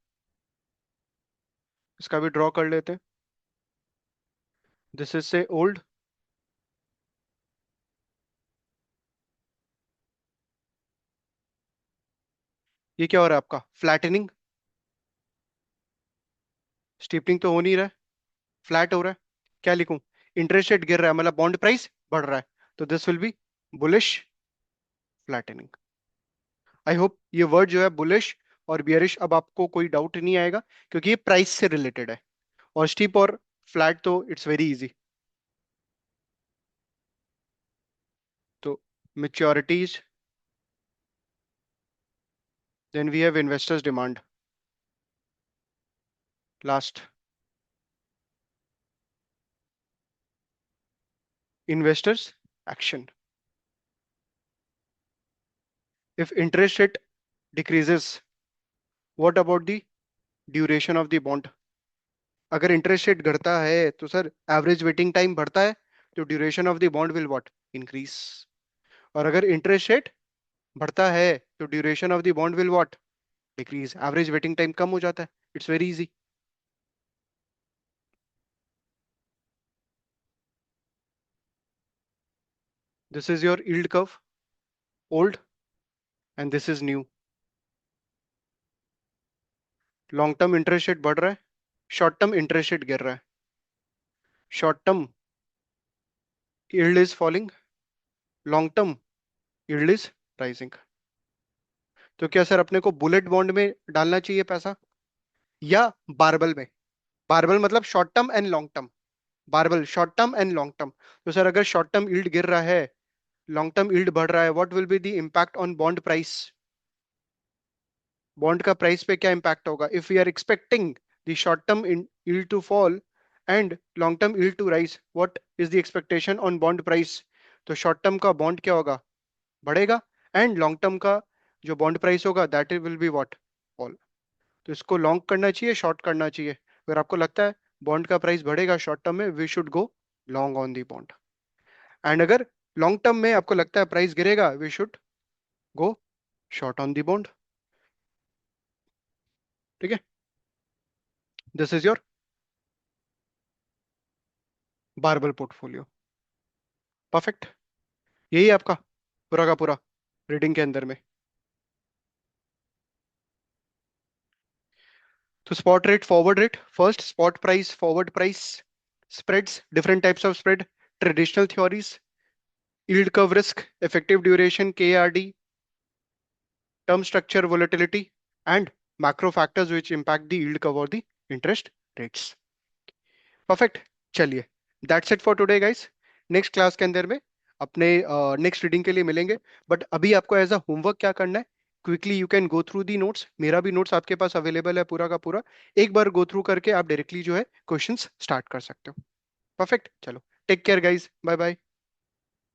इसका भी ड्रॉ कर लेते हैं। दिस इज से ओल्ड, ये क्या हो रहा है आपका, फ्लैटनिंग, स्टीपनिंग तो हो नहीं रहा है, फ्लैट हो रहा है। क्या लिखूं, इंटरेस्ट रेट गिर रहा है मतलब बॉन्ड प्राइस बढ़ रहा है, तो this will be bullish flattening. I hope ये वर्ड जो है बुलिश और बियरिश अब आपको कोई डाउट नहीं आएगा, क्योंकि ये प्राइस से रिलेटेड है। और स्टीप और फ्लैट तो इट्स वेरी इजी। तो maturities, then we have investors demand, last investors action. If interest rate decreases, what about the duration of the bond. अगर इंटरेस्ट रेट घटता है तो सर एवरेज वेटिंग टाइम बढ़ता है, तो duration of the bond will what, increase. और अगर interest rate बढ़ता है तो duration of the bond will what, decrease, average weighting time कम हो जाता है। It's very easy. This is your yield curve, old, and this is new. Long term interest rate बढ़ रहा है, शॉर्ट टर्म इंटरेस्ट रेट गिर रहा है, short term yield is falling, long term yield is rising. तो क्या sir अपने को बुलेट बॉन्ड में डालना चाहिए पैसा, या बारबल में? बारबल मतलब short term and long term, barbell short term and long term. तो सर अगर शॉर्ट टर्म यील्ड गिर रहा है, लॉन्ग टर्म यील्ड बढ़ रहा है, what will be the impact on bond price? Bond का प्राइस पे क्या इम्पैक्ट होगा if we are expecting the short term yield to fall and long term yield to rise, what is the expectation on bond price? तो short term का bond क्या होगा, बढ़ेगा, and long term का जो बॉन्ड प्राइस होगा that will be what, fall. तो इसको लॉन्ग करना चाहिए, शॉर्ट करना चाहिए? अगर आपको लगता है बॉन्ड का प्राइस बढ़ेगा शॉर्ट टर्म में, we should go long on the bond. And अगर लॉन्ग टर्म में आपको लगता है प्राइस गिरेगा, we should go short on the bond. ठीक है, this is your barbell portfolio. Perfect, यही है आपका पूरा का पूरा रीडिंग के अंदर में। तो spot rate, forward rate, first spot price, forward price, spreads, different types of spread, traditional theories, yield curve risk, effective duration KRD, term structure volatility, and macro factors which impact the yield curve or the interest rates. Perfect. चलिए, that's it for today guys. Next class के अंदर में अपने next reading के लिए मिलेंगे। But अभी आपको एज अ होमवर्क क्या करना है, quickly you can go through the notes, मेरा भी नोट्स आपके पास अवेलेबल है पूरा का पूरा। एक बार गो थ्रू करके आप डायरेक्टली जो है क्वेश्चंस स्टार्ट कर सकते हो। परफेक्ट, चलो, take care guys, bye bye.